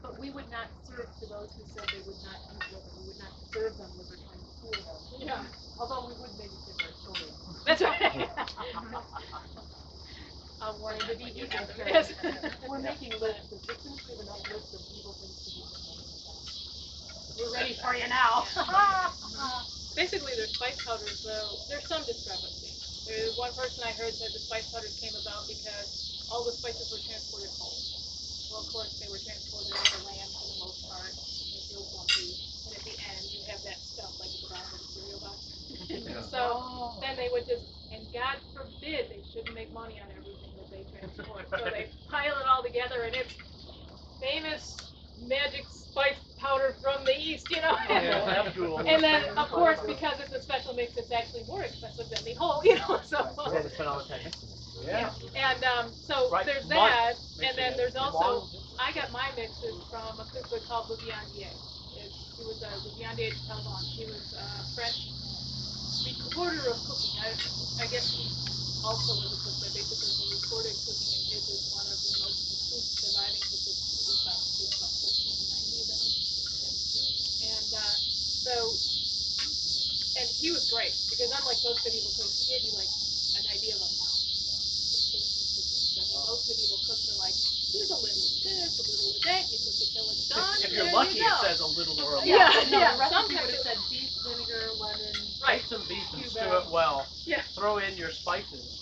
but we would not serve to those who said they would not eat liver. We would not serve them liver trying to fool them. Yeah. Although we would maybe give our children. That's right. I'm warning to be eaten. Yes. We're making lists. As soon as we have enough lists of evil things to do, we're ready for you now. Basically, their spice powders, though, there's some discrepancy. There's one person I heard said the spice powders came about because all the spices were transported whole. Well, of course, they were transported over land for the most part. It was real bumpy. And at the end, you have that stuff like at the bottom of the cereal box. So then they would just, and God forbid they shouldn't make money on everything that they transport. So they pile it all together, and it's famous magic spice powder from the East, you know. Yeah, And then, of course, because it's a special mix, it's actually more expensive than the whole, you know. So You had to spend all the time mixing it. yeah. And so Right, there's months that, and mixing then it. there's also, I got my mixes from a cookbook called Bouviandier. He was a Bouviandier de Talbot. He was a French recorder of cooking. I guess he also was a cook, but basically he recorded cooking, and his is one of the most surviving cookbooks. It was about 1490 about. And so, and he was great because unlike most medieval cooks, he gave you like an idea of a amount. Most medieval cooks are like, here's a little of this, a little of that, you put the till it's done. If you're there lucky, you it go. says a little or a lot. Yeah, No, yeah. the recipe Sometimes would have it- said beef, vinegar, lemon. Right. Take some beef and Cuban. stew it well. Yeah. Throw in your spices.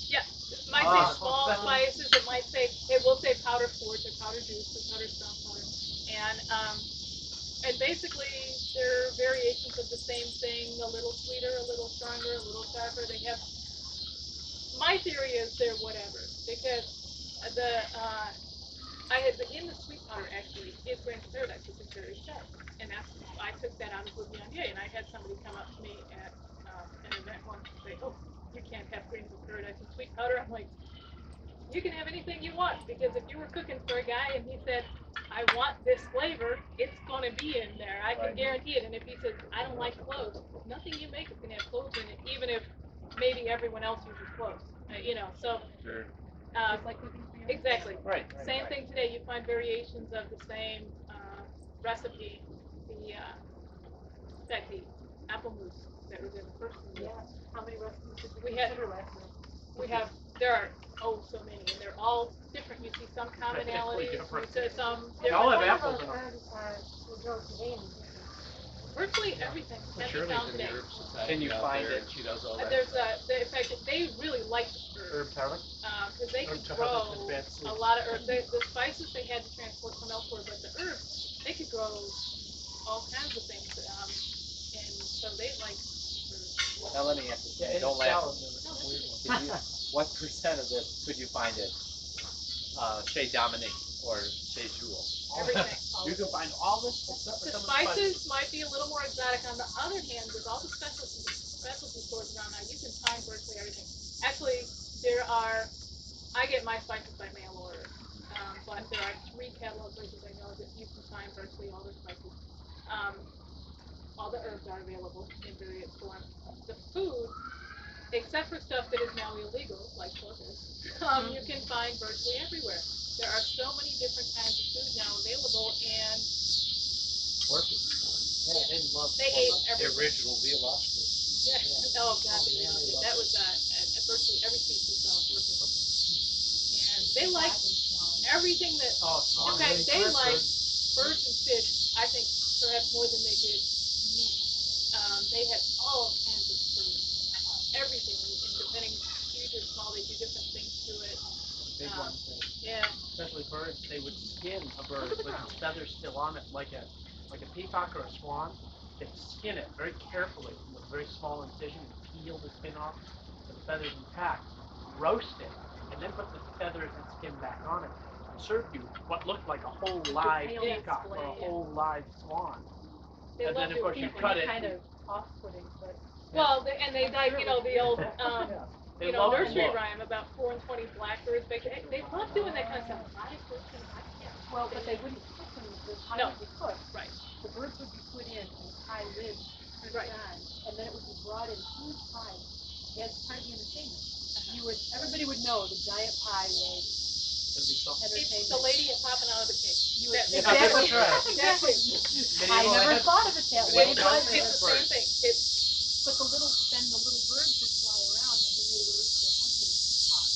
Yeah, it might say small spices. It might say, it will say powder forge or powder juice or powder strong powder, and basically they're variations of the same thing. A little sweeter, a little stronger, a little sharper. They have. My theory is they're whatever because the I had in the sweet powder actually is Grand Paradise, which is very sharp, and that's I took that out of Bouviandier, and I had somebody come up to me at an event once and say, "Oh, you can't have Grand Paradise and sweet powder." I'm like, "You can have anything you want because if you were cooking for a guy and he said, I want this flavor, it's gonna be in there. I can guarantee it. And if he says, I don't like cloves, nothing you make is gonna have cloves in it, even if maybe everyone else uses cloves, you know." So. Sure. Just like cooking for you. Exactly. Right. Same thing today. You find variations of the same recipe. The apple mousse that was in the first one. Yeah. How many recipes did We we had- consider last night? We have there are so many, and they're all different. You see some commonalities. You see some. They all have different- apples in them. Virtually everything can be found today. Can you find it? She does all that. There's in fact they really like Herb garlic? because they could Herb grow garlic, advanced a seeds. lot of herbs. The spices they had to transport from elsewhere, but the herbs they could grow all kinds of things, and so they like herbs. Now let me ask you. Yeah, Don't it's laugh. salad. Can you, what percent of this could you find at Chez Dominique or Chez Jules? Everything. You can find all this except for The some of the spices. spices might be a little more exotic. On the other hand, with all the specialty stores around now, you can find virtually everything. Actually, I get my spices by mail order, but there are 3 catalog places I know that you can find virtually all the spices. All the herbs are available in various forms. The food, except for stuff that is now illegal, like pork, you can find virtually everywhere. There are so many different kinds of food now available, and Yeah, they love they ate The everything. original veal lobster. Yeah. Oh God, they loved it. That was virtually every species of pork. And they liked everything that. In fact, they liked birds and fish. I think perhaps more than they did meat. They had all kinds of foods, everything, and depending huge or small, they do different things to it. big ones. Yeah. Especially birds, they would skin a bird with the feathers still on it, like a peacock or a swan. They'd skin it very carefully with a very small incision and peel the skin off with the feathers intact, roast it, and then put the feathers and skin back on it, and serve you what looked like a whole live peacock or a whole live swan. They And love then of course you doing cut it. Kind of off-putting, but. Well, and they like the old They love the nursery look. rhyme about 4 and 20 blackbirds. They love doing that kind of stuff. Live birds and live cats. Well, but they wouldn't cook them as high as they could. Right. The birds would be put in high lids, Right. and then it would be brought in huge pies as part of the entertainment. Everybody would know the giant pie was It's entertainment. the lady popping out of the cake. Exactly. That's right. Exactly. I never thought of it that way, but It's the same thing. the little birds would fly around and they would release their hunting pot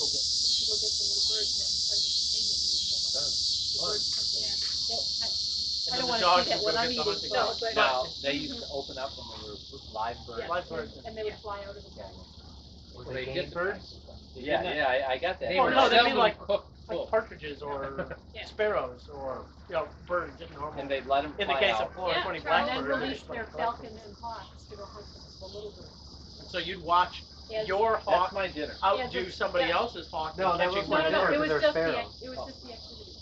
Go get them. to go get the little birds, and that was part of the entertainment. You would have the birds hunting. I don't want to see that when I'm eating, No, but Now, they used to open up when there were live birds. Live birds. and they would fly out of the bag. Were Well, they they game get the birds? Yeah, I got that. They Oh, were no, they mean seldom like cooked like partridges or Yeah. sparrows or birds, just normal. And they'd let them In the fly case out. of Florida Yeah, 20 And then blackbird, they release just their like collect them. falcons and hawks to go hunt the little birds. And so you'd watch As- your That's hawk my dinner. outdo as- somebody yeah. else's hawk No, in that catching was my one dinner. it bird. was they're just sparrows. the activity.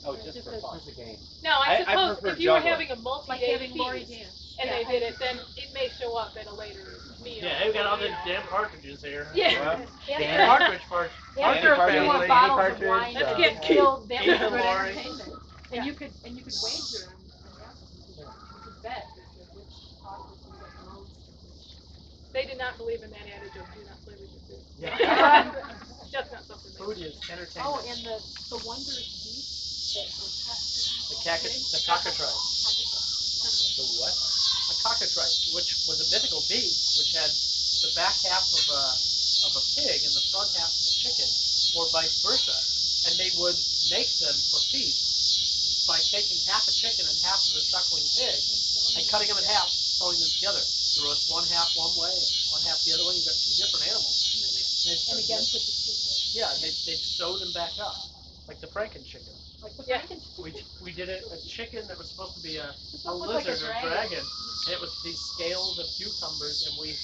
Oh, It was just for a- fun. Just a game. Now, I I suppose prefer if you were juggling. having a like multi-day having Lori feast dance. and they did it, then it may show up at a later meal. Yeah, we got all you the know. damn partridges here. Yeah. Dan- Partridge part. After a few partridge, more Andy bottles of partridge, wine, Let's that get was killed. that Andy was good Laurie. entertainment. Yeah. And you could wager on that. You could bet which hawk was going to get the most. They did not believe in that adage of do not play with your food. Yeah. That's not something they Food do. is entertainment. Oh, and the wondrous beast that was The cockatrice. The what? A cockatrice, which was a mythical beast, which had the back half of a pig and the front half of a chicken, or vice versa. And they would make them for feasts by taking half a chicken and half of a suckling pig and cutting them in half, sewing them together. You roast one half one way and one half the other way. You've got two different animals. And again, put the two together. Yeah, and they'd sew them back up, like the Franken chicken. Like the Yeah. Frankenstein. We did a chicken that was supposed to be a looked like a lizard or dragon. dragon, and it was these scales of cucumbers, and we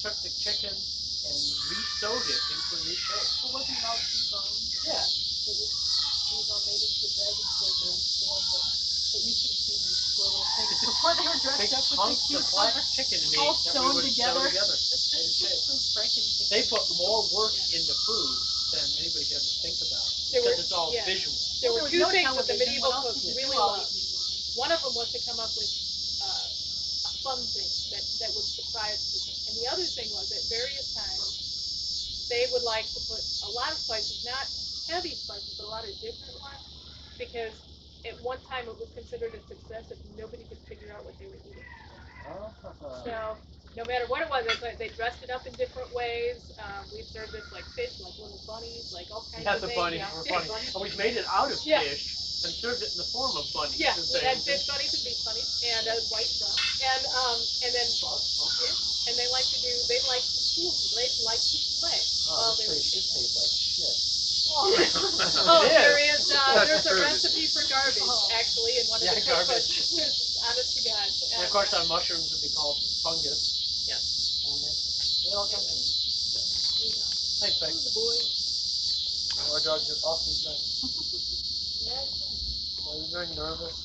took the chicken and re-sewed it into a new shape. Well, wasn't it all two bones? Yeah. It was all made into a dragon shape and scales that you should have seen these poor little things before they were Big dressed up with hunks the of flat cucumbers. chicken meat all that we sewn would together. sew together. in shape. Frankenstein. They put more work into food than anybody could ever think about There because were- it's all yeah. visual. There Well, were there two was no things that the television. medieval What else cooks did you really do all loved. evening long? One of them was to come up with a fun thing that would surprise people. And the other thing was at various times they would like to put a lot of spices, not heavy spices, but a lot of different ones, because at one time it was considered a success if nobody could figure out what they were eating. So no matter what it was, they dressed it up in different ways. We served this like fish, like little bunnies, like all kinds Yeah, of the things. bunnies were funny. And we made it out of Yeah. fish and served it in the form of bunnies. Yeah, and we had things. fish bunnies and beef bunnies and white sauce. And then yeah, and they like to play. While they were eating. This tastes like shit. Oh, It there is. is That's there's a true. recipe for garbage actually in one of Yeah, the garbage. cookbooks. Honest to God. And of course, on mushrooms would be called fungus. Yeah. And they all come from it. Thanks, Beck. The boys. Our dogs are awfully friendly. Are you very nervous?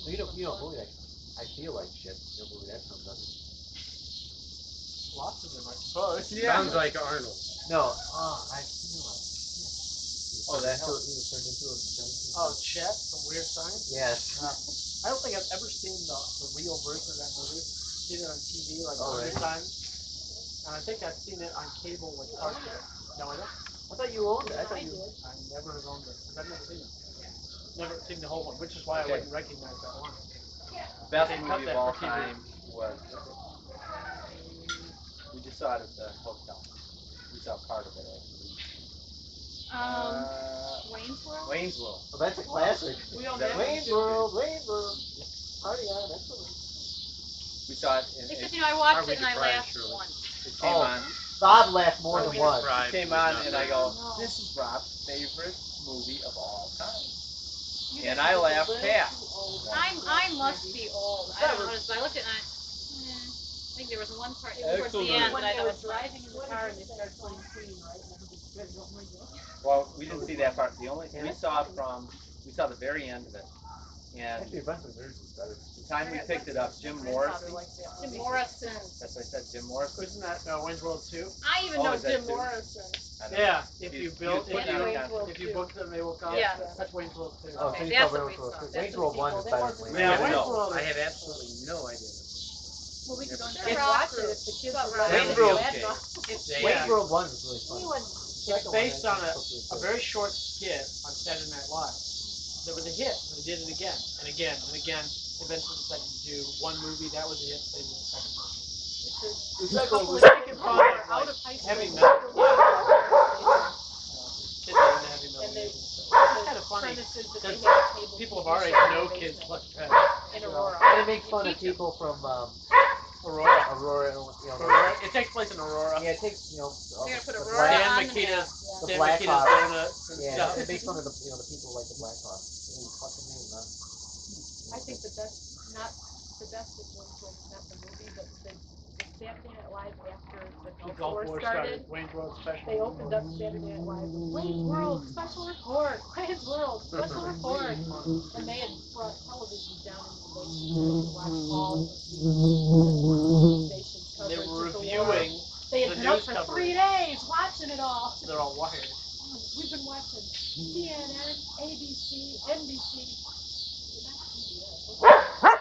So you don't believe that. I feel like shit. You don't believe that comes up. Lots of them, I suppose. Sounds like Arnold. No. I feel like shit. Oh, that He helps. was turned into a junkie. Oh, Chet from Weird Science? Yes. I don't think I've ever seen the real version of that movie. Seen it on TV like Oh, 100 really? times. And I think I've seen it on cable like parts of it. No, I don't. I thought you owned it. I thought you. I never have owned it. I've never seen it. Never seen the whole one, which is why I Okay. wouldn't recognize that one. Best They cut movie that of all for TV. time was. We just saw it at the hotel. We saw part of it actually. Wayne's World? Wayne's World. Oh, that's a classic. We all That have Wayne's World. Wayne's World. Party on. Excellent. We saw it in. Except, It, you know, I Are watched we it and I deprived, laughed Shirley? once. it came Oh. on. Bob laughed more Are than we once. deprived? It came We're on not and I ready. go, No. this is Rob's favorite movie of all time. And I laughed half. I must be old. I don't know. So I looked at it and I think there was one part towards Excellent. the end When that I they thought were was funny. driving in the car and they started playing Queen, right? And everybody's good. Oh my God. Well, we didn't see that part. We saw the very end of it. And Actually, Brentford Nerds is better. the time we picked it up, Jim Morrison. Jim Morrison. That's what I said, Jim Morrison. Isn't that Wayne's World 2? I even Oh, know is that Jim too? Morrison. I don't know. Yeah, if He's- you he's build, putting if out you, a con- if you book them, they will come. Yeah. That's Wayne's World 2. Oh, Okay, so you that's saw what Wayne's we World. saw. Wayne's That's World the 1 is better than Wayne's Yeah, World. Wayne's no. World. I have absolutely no idea. Well, we could go It's- and watch it if the kids It's- were Wayne's ready. World. It's Yeah. Wayne's World 1 is really fun. It's based on a very short skit on Saturday Night Live. That was a hit. They did it again and again and again. Eventually decided to do one movie. That was a hit. They did a second movie. It's like a Making fun of out like of high school. heavy metal. Kids are into heavy metal And they- music. So it's kind of funny. Premises that they because had tables People of and our age shit know in the kids basement like that. in So, Aurora. And it makes fun of people from Aurora. Aurora, Aurora. It takes place in Aurora. Yeah, it takes, You're gonna put the Aurora black, Dan on the Makita's, map. the Dan Black Makita's Hawk. donuts and Yeah, stuff. it makes fun of the the people like the Black Hawk. What's the name, man? I think the best, not the best of Wayne's World is not the movie, but the Saturday Night Live after the The Gulf War started. Wayne's World special. They opened up Saturday Night Live with Wayne's World special report, Wayne's World special report, and they had brought television down in the basement to watch all of the stations They coverage were of the war. reviewing They had the been up news for coverage. 3 days watching it all. They're all wired. We've been watching CNN, ABC, NBC, not CBS.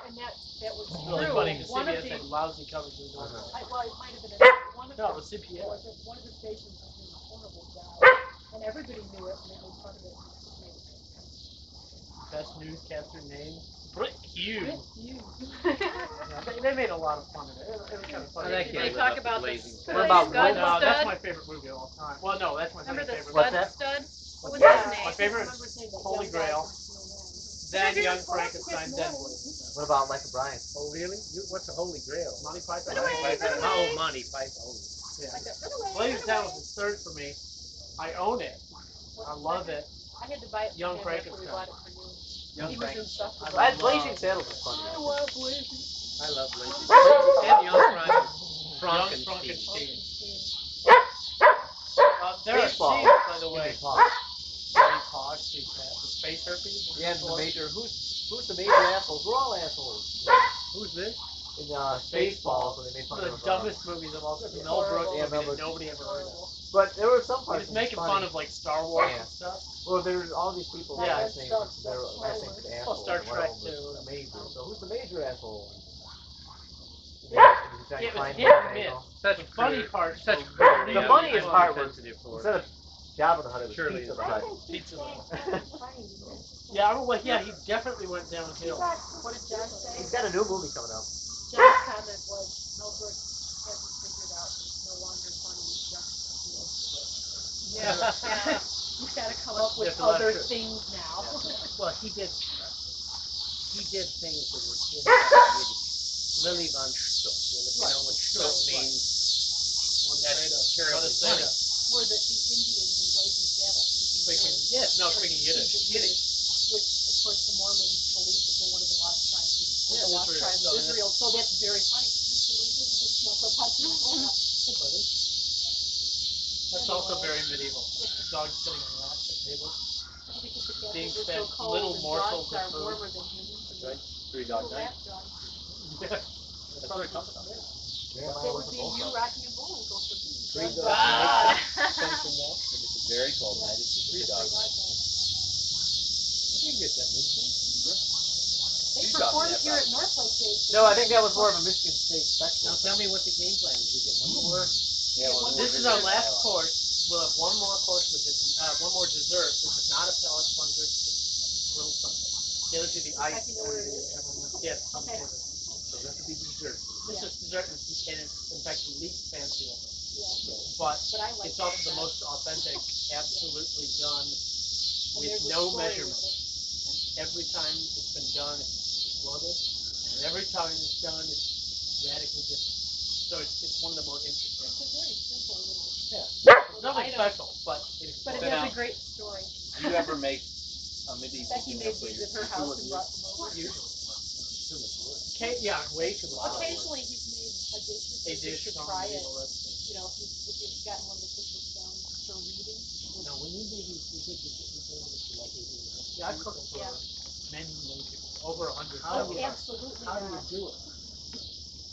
And that was It's really true. funny because One of CBS the, had lousy coverage of the war. well, it might have been one of No, it the, was CBS. one of the stations was doing a horrible job, and everybody knew it, and they made fun of it. And made it Best newscaster name, Britt Hughes. Hughes. Yeah, they made a lot of fun of it. It was kind of funny. I Did can't they live talk up to about the Blazing Stud What about Stud? No, that's Stud? my favorite movie of all time. Well, no, that's my Remember second the favorite. Stud What's that? Stud? What was Yeah. his My name? favorite, I remember saying that Holy young guy Grail. from Snow Then Young Frankenstein, then Blade. What about Like O'Brien? Oh, really? What's a Holy Grail? Monty Python. Run away, run away. Oh, Monty Python. Yeah. Like a, Blazing Saddles is third for me. I own it. I love it. I had to buy it for Young him after we Frankenstein. bought it for you. Young He was Frankenstein. insufferable. Blazing Saddles is funny. I love Blazing. I love Blazing. And Young Young Frankenstein. Frankenstein. Frankenstein. There are Baseball. scenes, by the way. Jimmy Hawk. Steve Hawk, the space herpes. Yeah, and the major. Who's the major assholes? We're all assholes. Who's this? In Spaceballs, when they made One fun of of the dumbest movies of all time. Mel Brooks Yeah, movie Mel that Brooks. nobody ever heard of. But there were some He parts. was making funny. fun of like Star Wars Yeah. and stuff. Well, there's all these people. Yeah. I think they're assholes. Star and one Trek of them was too. the major. So who's the major asshole? Yeah, He's it trying to was find hit and one miss. angle. The funny part, Such so cruelty. The I'm funniest part was sensitive for it. instead of Jabba the Hutt, it was Surely Pizza it's the Hutt. Pizza yeah, he definitely went downhill. What did John say? He's got a new movie coming out. John's comment was, Mel Brooks hasn't figured out it's no longer funny, it's just Yeah. You've got to come up with That's a lot other true. things now. Well, he did things that were really unstruck. You know what struck means? That's terribly funny. Were the Indians in Blazing Saddles Speaking Yiddish. which of course the Mormons believe that they're one of the lost tribes, Yeah, the lost Israel. tribes So of Israel. So that's very funny. That's also very medieval. Dogs sitting on rocks at tables. Because the Being cats are fed so cold little and morsels dogs of are food. warmer than humans. Right? 3 Dog Night. That's what it comes from. It would be you, Rocky, and Bullwinkle for me. 3 Dog Ah! Night. Something else. If it's a very cold night, it's just 3 Dog Night. You can get that, Michigan. They You got performed that, here Bob. at Northlake Days. No, I think that was more of a Michigan State Now special. tell me what the game plan is. We get one more. Yeah, well, This is our last course. We'll have one more course, which is one more dessert, which is not a pellet plunger. It's a little something. The other two, the ice. I know where it is. Yes. Okay. So this will be dessert. This is dessert, and it's in fact the least fancy of it. Yeah. But But I like it's also that. the most authentic, absolutely done And with there's a no story measurement. with it. And every time it's been done, it's exploded. And every time it's done, it's radically different. So it's one of the more interesting. It's a very simple little. It's nothing item. special, but it's But it Then has I'll- a great story. Do you ever make a medieval Becky meal made for these your at her house and brought them over. usually. Too much work. Yeah, way too much. Wow. Occasionally he's made a dish with A you dish to from try it. medieval recipe. You know, if you've gotten one of the cookbooks down for reading. Now, when you do these, you did this like we do. Yeah, I cooked for Yeah. many people, over 100. How do you- Absolutely How do you not. do it?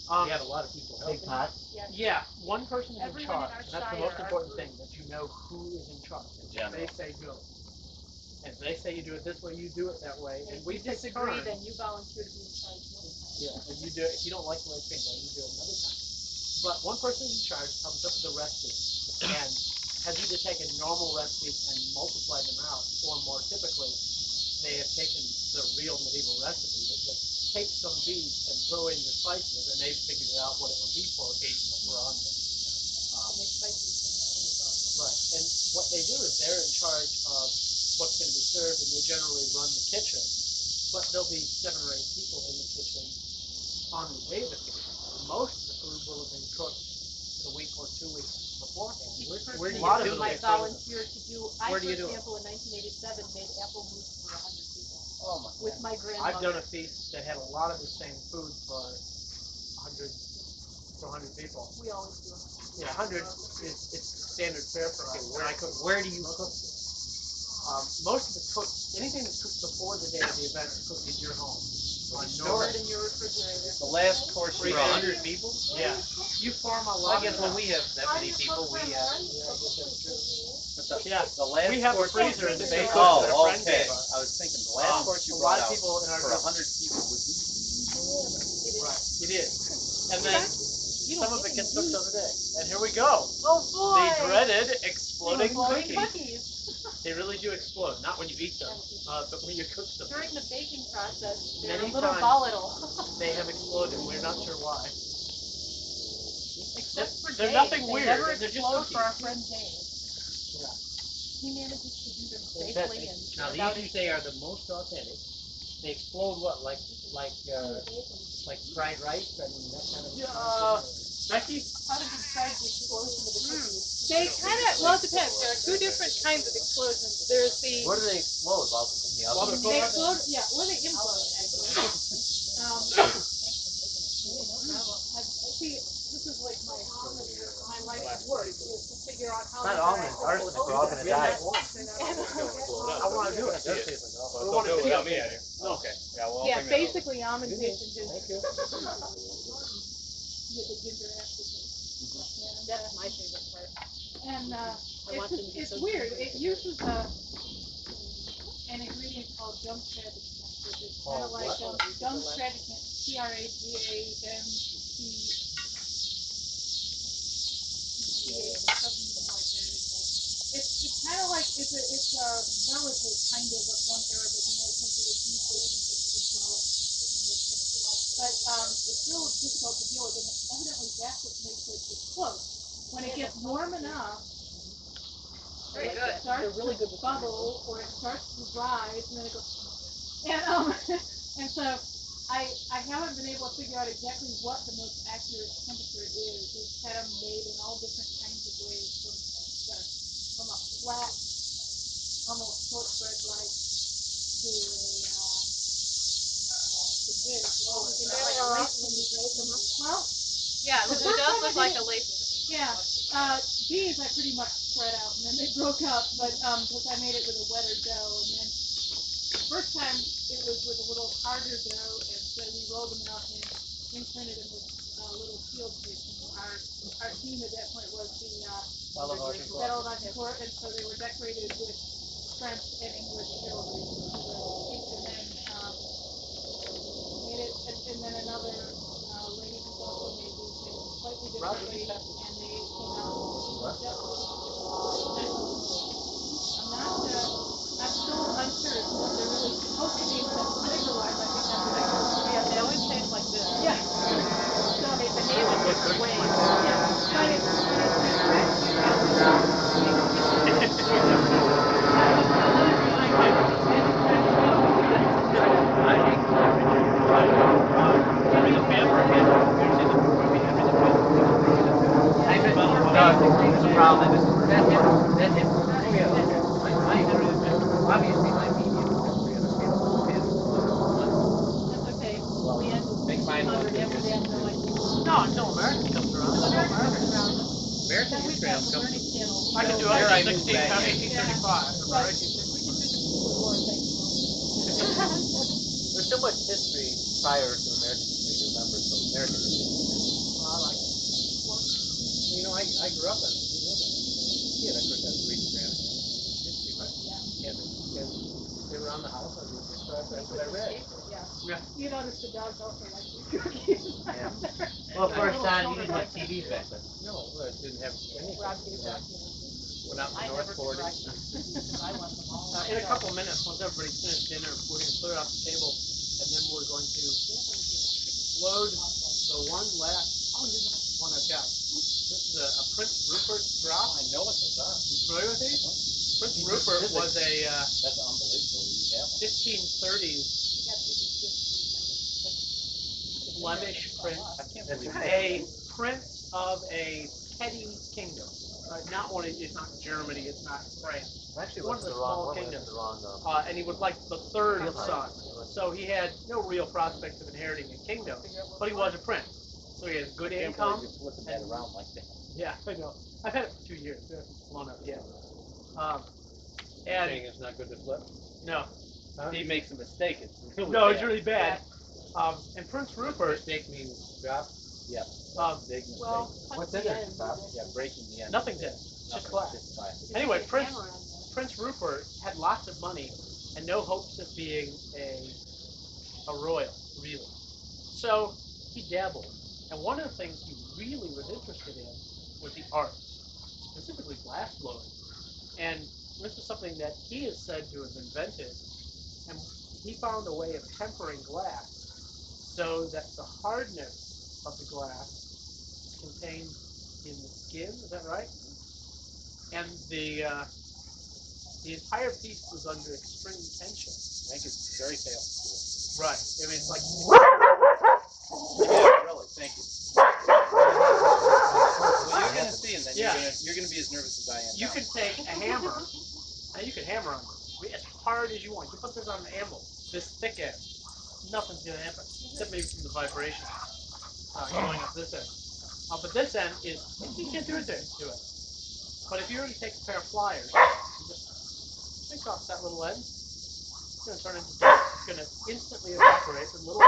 Um, You have a lot of people Big helping. pot. Yeah. Yeah, one person is in Everyone in charge. our And that's the shire most are important group. thing, that you know who is in charge. General. They say go. And if they say you do it this way, you do it that way. And If we you take disagree, turns. then you volunteer to be in charge another time. Yeah, and you do it. If you don't like the way it's being done, you do it another time. But one person is in charge, comes up with a recipe, and has either taken normal recipes and multiplied them out, or more typically, they have taken the real medieval recipe that take some beef and throw in your spices, and they've figured out what it would be for 80 or 100. And they spice these things themselves. Right. And what they do is they're in charge of what's going to be served, and they generally run the kitchen. But there'll be 7 or 8 people in the kitchen on the day of the kitchen. most of the food will have been cooked a week or 2 weeks beforehand. Where do A you lot of do it will might be frozen. volunteer to do. I, Where for do you do it? example, in 1987, made apple mousse for 100 people Oh my. with my I've done grandmother. a feast that had a lot of the same food for 100 to 100 people. We always do. Yeah, 100 is it's standard fare for me. Where do you cook this? Most of it's cooked. Anything that's cooked before the day of the event is cooked in your home. On Store it in your refrigerator. The last course For you 100 people? Yeah. You farm a Well, lot I guess of when we have that many people, we Yeah, I guess that's true. Yeah, the last We have a course freezer in the basement that a Oh, friend okay. gave us. I was thinking the last course you A brought lot of out people in our for group. 100 people would be. Right, it is. And then You some don't of it get gets any cooked on the day. And here we go. Oh boy! The dreaded exploding Exploding cookies. cookies. They really do explode. Not when you eat them, but when you cook them. During the baking process, they're Many a little times. volatile. They have exploded. We're not sure why. Except for They're Dave. nothing They weird. never They're just explode for cookies. our friend Dave. Yeah. He manages to do them safely and Now without these you say are the most authentic. They explode what? Like fried rice? I mean that kind of. Becky? How to describe the explosion of the cookies? They kind of, well, it depends. There are two different kinds of explosions. There's the, Where do they explode? While in the While oven? they're They cooking? explode, yeah, or they implode, actually. See, this is like my life's work, is to figure out how It's not to almonds, arsenic. We're all gonna die. I want to do it. Well, We it's want okay to without me out here. Okay. Yeah, well, I'll Yeah, bring that over. basically almond paste and ginger. Thank you. With the ginger aftertaste. And that's my favorite part. And it's weird. It uses an ingredient called gum tragacanth, which is kind of like gum tragacanth, Tragacanth, something like that. It's kind of like it's a relative kind of a gum arabic in that sense that it's used for but it's real difficult to deal with, and evidently that's what makes it explode. When it gets warm enough, very it good. starts to bubble or it starts to rise, and then it goes. And and so I haven't been able to figure out exactly what the most accurate temperature is. It's kind of made in all different kinds of ways, from a flat, almost shortbread like to this. Oh, you know, like a lace when you break them up. Well, Yeah, it does look like a lace. yeah. These I pretty much spread out, and then they broke up, but because I made it with a wetter dough, and then first time it was with a little harder dough, and so we rolled them out and imprinted them with little shield tapes. Our theme at that point was the Battle of Agincourt, and so they were decorated with French and English heraldry. And then made it, and then another lady who also made these slightly differently, and they came out. I'm still unsure if they're really supposed to be, but flavor-wise, I think that's right. Yeah, they always taste like this. Yeah. So they behave in different ways. Yeah, but it's Obviously, my medium is that's okay. We end with Make mine 600 every day until like No, until America comes around. American then we've history got I'm the coming. Learning Channel. I can do Here it I in moved back in. 1835. But we can do the Civil War thing. There's so much history prior to American history to remember, so American history. You know, I grew up on it. You know that. Yeah, of course I was reading American history, but and they were on the house on Rupert, so that's what I read. Yeah. You notice the dogs also like these cookies. Yeah. Well, of course, Don, you didn't have TVs back then. No, well, it didn't have anything. Rob gave Yeah. Went out to North 40. In a couple of minutes, once everybody's finished dinner, we're going to clear out the table, and then we're going to load the one last one I've got. This is a Prince Rupert Drop. I know what those are. You familiar with these? Prince Rupert was a That's unbelievable. You have 1530s Flemish prince, I can't believe a prince of a petty kingdom. Not one. It's not Germany. It's not France. Actually, One went of to the the wrong small one. Went kingdoms. to the wrong. And he was like the third Field son. house. So he had no real prospect of inheriting a kingdom, but he was a prince. So he has good I can't income. believe you're flipping that around like that. Yeah, I know. I've had it for 2 years. It hasn't blown up yet. Saying And it's not good to flip. no, If he makes a mistake, it's really no, bad. it's really bad. And Prince Rupert, Mistake means drop. Yeah, big mistake. Well, What's touch in the it, end. Bob? Yeah, breaking the end. nothing's in. It's just glass. Just glass. Because Anyway, you can Prince- hammer on that. Prince Rupert had lots of money and no hopes of being a royal, really. So he dabbled. And one of the things he really was interested in was the arts, specifically glass blowing. And this is something that he is said to have invented. And he found a way of tempering glass so that the hardness of the glass is contained in the skin. Is that right? And the entire piece was under extreme tension. I think it's very fast. Right. I mean, it's like Yeah, really. Thank you. Well, you're gonna see, and then Yeah. you're gonna be as nervous as I am. you now. can take a hammer, and you can hammer on this as hard as you want. You put this on an anvil, this thick end, nothing's gonna happen, except maybe from the vibration going up this end. But this end is, you can't do it to it. But if you were to take a pair of pliers, and just take off that little end, it's gonna turn into dust. It's gonna instantly evaporate, and little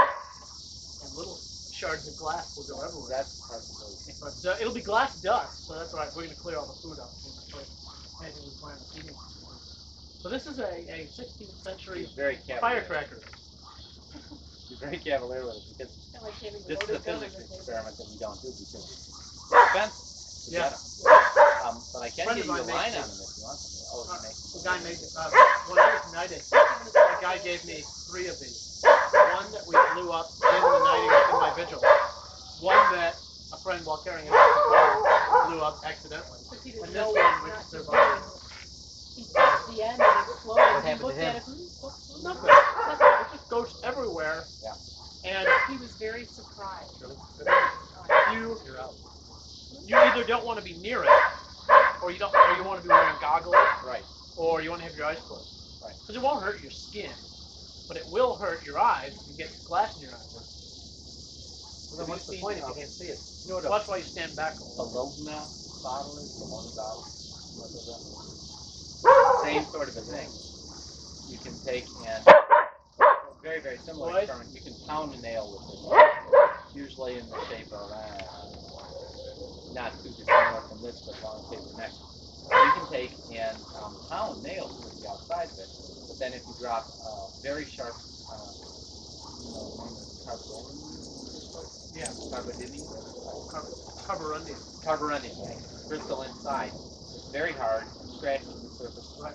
shards of glass will go everywhere. That's a possibility. But it'll be glass dust, so that's all right. We're going to clear all the food up. Anything we find eating. So this is a 16th century He's very cavalier. firecracker. You're very cavalier with it because It's kind of like having a this is a loaded gun on physics the table. experiment that we don't do because it's expensive to Yeah. get them. But I can Friend get of you a mine line makes on them if you want them. Oh, you make them. The guy made it. When I was knighted, the guy gave me 3 of these. One that we blew up in the knighting in my vigil. One that a friend, while carrying it out the car, blew up accidentally. Because he didn't And know this one, what which not is to survived. do. He touched the end and it exploded. What He happened to looked him? at it. Nothing. It just goes everywhere. Yeah. And He was very surprised. you either don't want to be near it, or you want to be wearing goggles, Right. or you want to have your eyes closed. Right. Because it won't hurt your skin, but it will hurt your eyes if you get glass in your eyes. Well, then what's the point if you can't see it? You know what Well, that's why you stand back a a little. Bologna bottle is? Bologna bottle? Same sort of a thing. You can take and very, very similar Boys? experiment. You can pound a nail with this. Usually in the shape of not too dissimilar from this, but long shaped connection. You can take and pound nails with the outside of it, but then if you drop very sharp, Yeah. Carbonadium. Carborundum. Carbonadium, crystal inside. It's very hard and scratches the surface. Right.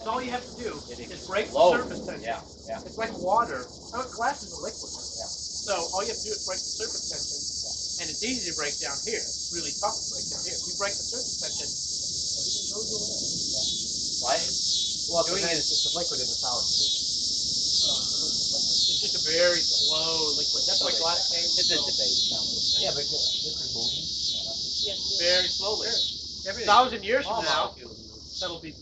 So all you have to do is break the explodes. surface tension. Yeah, yeah. It's like water. Glass is a liquid. Yeah. So all you have to do is break the surface tension, and it's easy to break down here. It's really tough to break down here. If you break the surface tension, everything goes away. Right? Well, Doing doing it- it's a liquid in the solid. It's just a very slow liquid. That's why glass paint It's a debate. Yeah, but this is moving. very slowly. Everything. 1,000 years All from now, molecules. that'll be.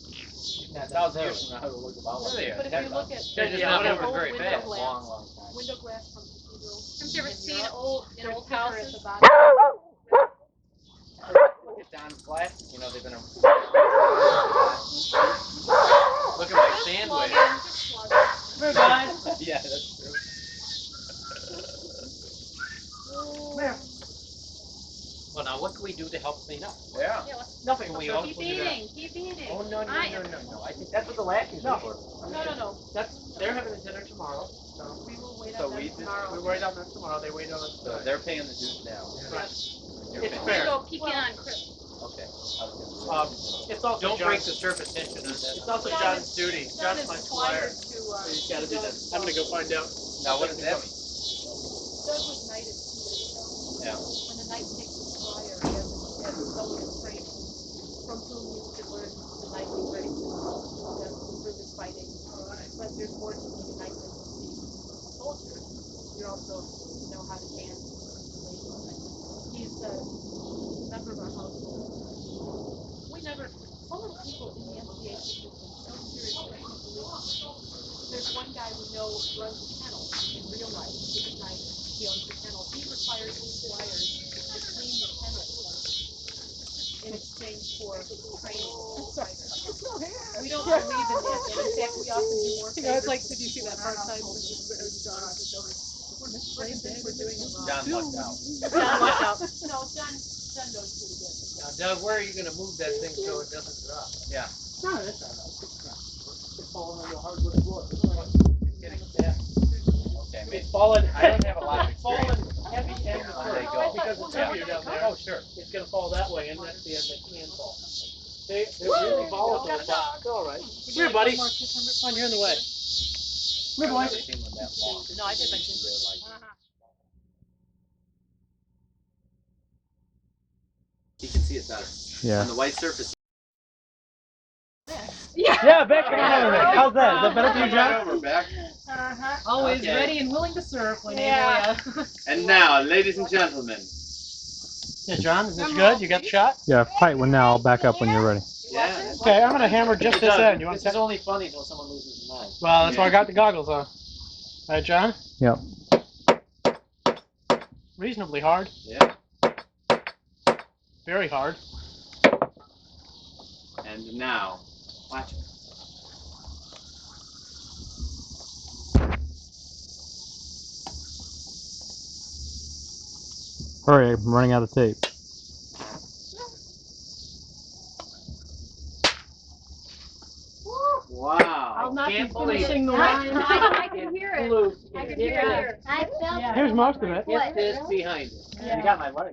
Not 1,000 years necessarily. from now, it'll look about like Really? that. But if you look at Yeah, just not old moving very window fast. glass, Long, long time. window glass from cathedrals. Have you ever in seen Europe, old they're old thicker at houses? the bottom. Look at Don's glasses. You know, they've been a... Look at my Just sand plug wave. in, just plug in. Here, guys. Yeah, that's true. Well, now what can we do to help clean up? Yeah. Yeah, let's Nothing. We Let's all keep clean it up. eating, keep eating. Oh, no. I think that's what the lackeys No. are for. No. They're having a dinner tomorrow. So We will wait So on we them just- tomorrow. we wait on them tomorrow. They wait on us So today. they're paying the dues now. Right. You're It's paying. fair. Go peek in on Chris. Okay. I was gonna say. It's also Don't break John's, the surface tension on it's that. also John John's is- duty. John John's is my supplier. required to, So you gotta do Doug, that. I'm gonna go find out. Now, what does that mean? Doug was knighted 2 years ago. Yeah. When the knight takes his squire as a soldier in training, from whom you can learn the knightly graces to improve his fighting. But there's more to being a knight than to be a soldier. You're also how to dance. He's a member of our household. We never, some of the people in the MTA system are so serious, you can't believe it. There's one guy we know runs a kennel in real life. He's a designer. He owns the kennel. He requires his flyers to clean the kennel in exchange for training. We don't believe in that, and in fact, we often do more. It's like, did you see that part-time? We're doing it wrong. John lucked out. John lucked out. No, John knows pretty good. Now, Doug, where are you going to move that thing so it doesn't drop? Yeah. No, that's all right. It's falling on the hardwood floor. It's getting fast. Okay, maybe. It's falling. I don't have a lot of It's falling experience. heavy and When they go. because it's heavier down there. Oh, sure. It's gonna fall that way, and that's the end that can fall. They're really volatile. It's all right. Come here, buddy. Come on, you're in the way. Come here, boy. I've never seen one that long. No, I did my It's really like- You can see it better. Yeah. On the white surface. Yeah, back over there. How's that? Is that better for you, John? We're back. Always Okay. ready and willing to serve when And now, ladies and gentlemen. Yeah, John, is this good? You got the shot? Yeah, fight one now. I'll back up when you're ready. Yeah. Okay, I'm gonna hammer just this end. You want This to? is only funny until someone loses his mind. Well, that's why I got the goggles on. All right, John. Yep. Reasonably hard. Yeah. Very hard. And now, watch it. Hurry, I'm running out of tape. Wow. I'll not be Can't believe it. finishing the line. I can hear it. Blue. I can hear it. I felt Here's most of it. Get this behind it. Yeah. You got my money.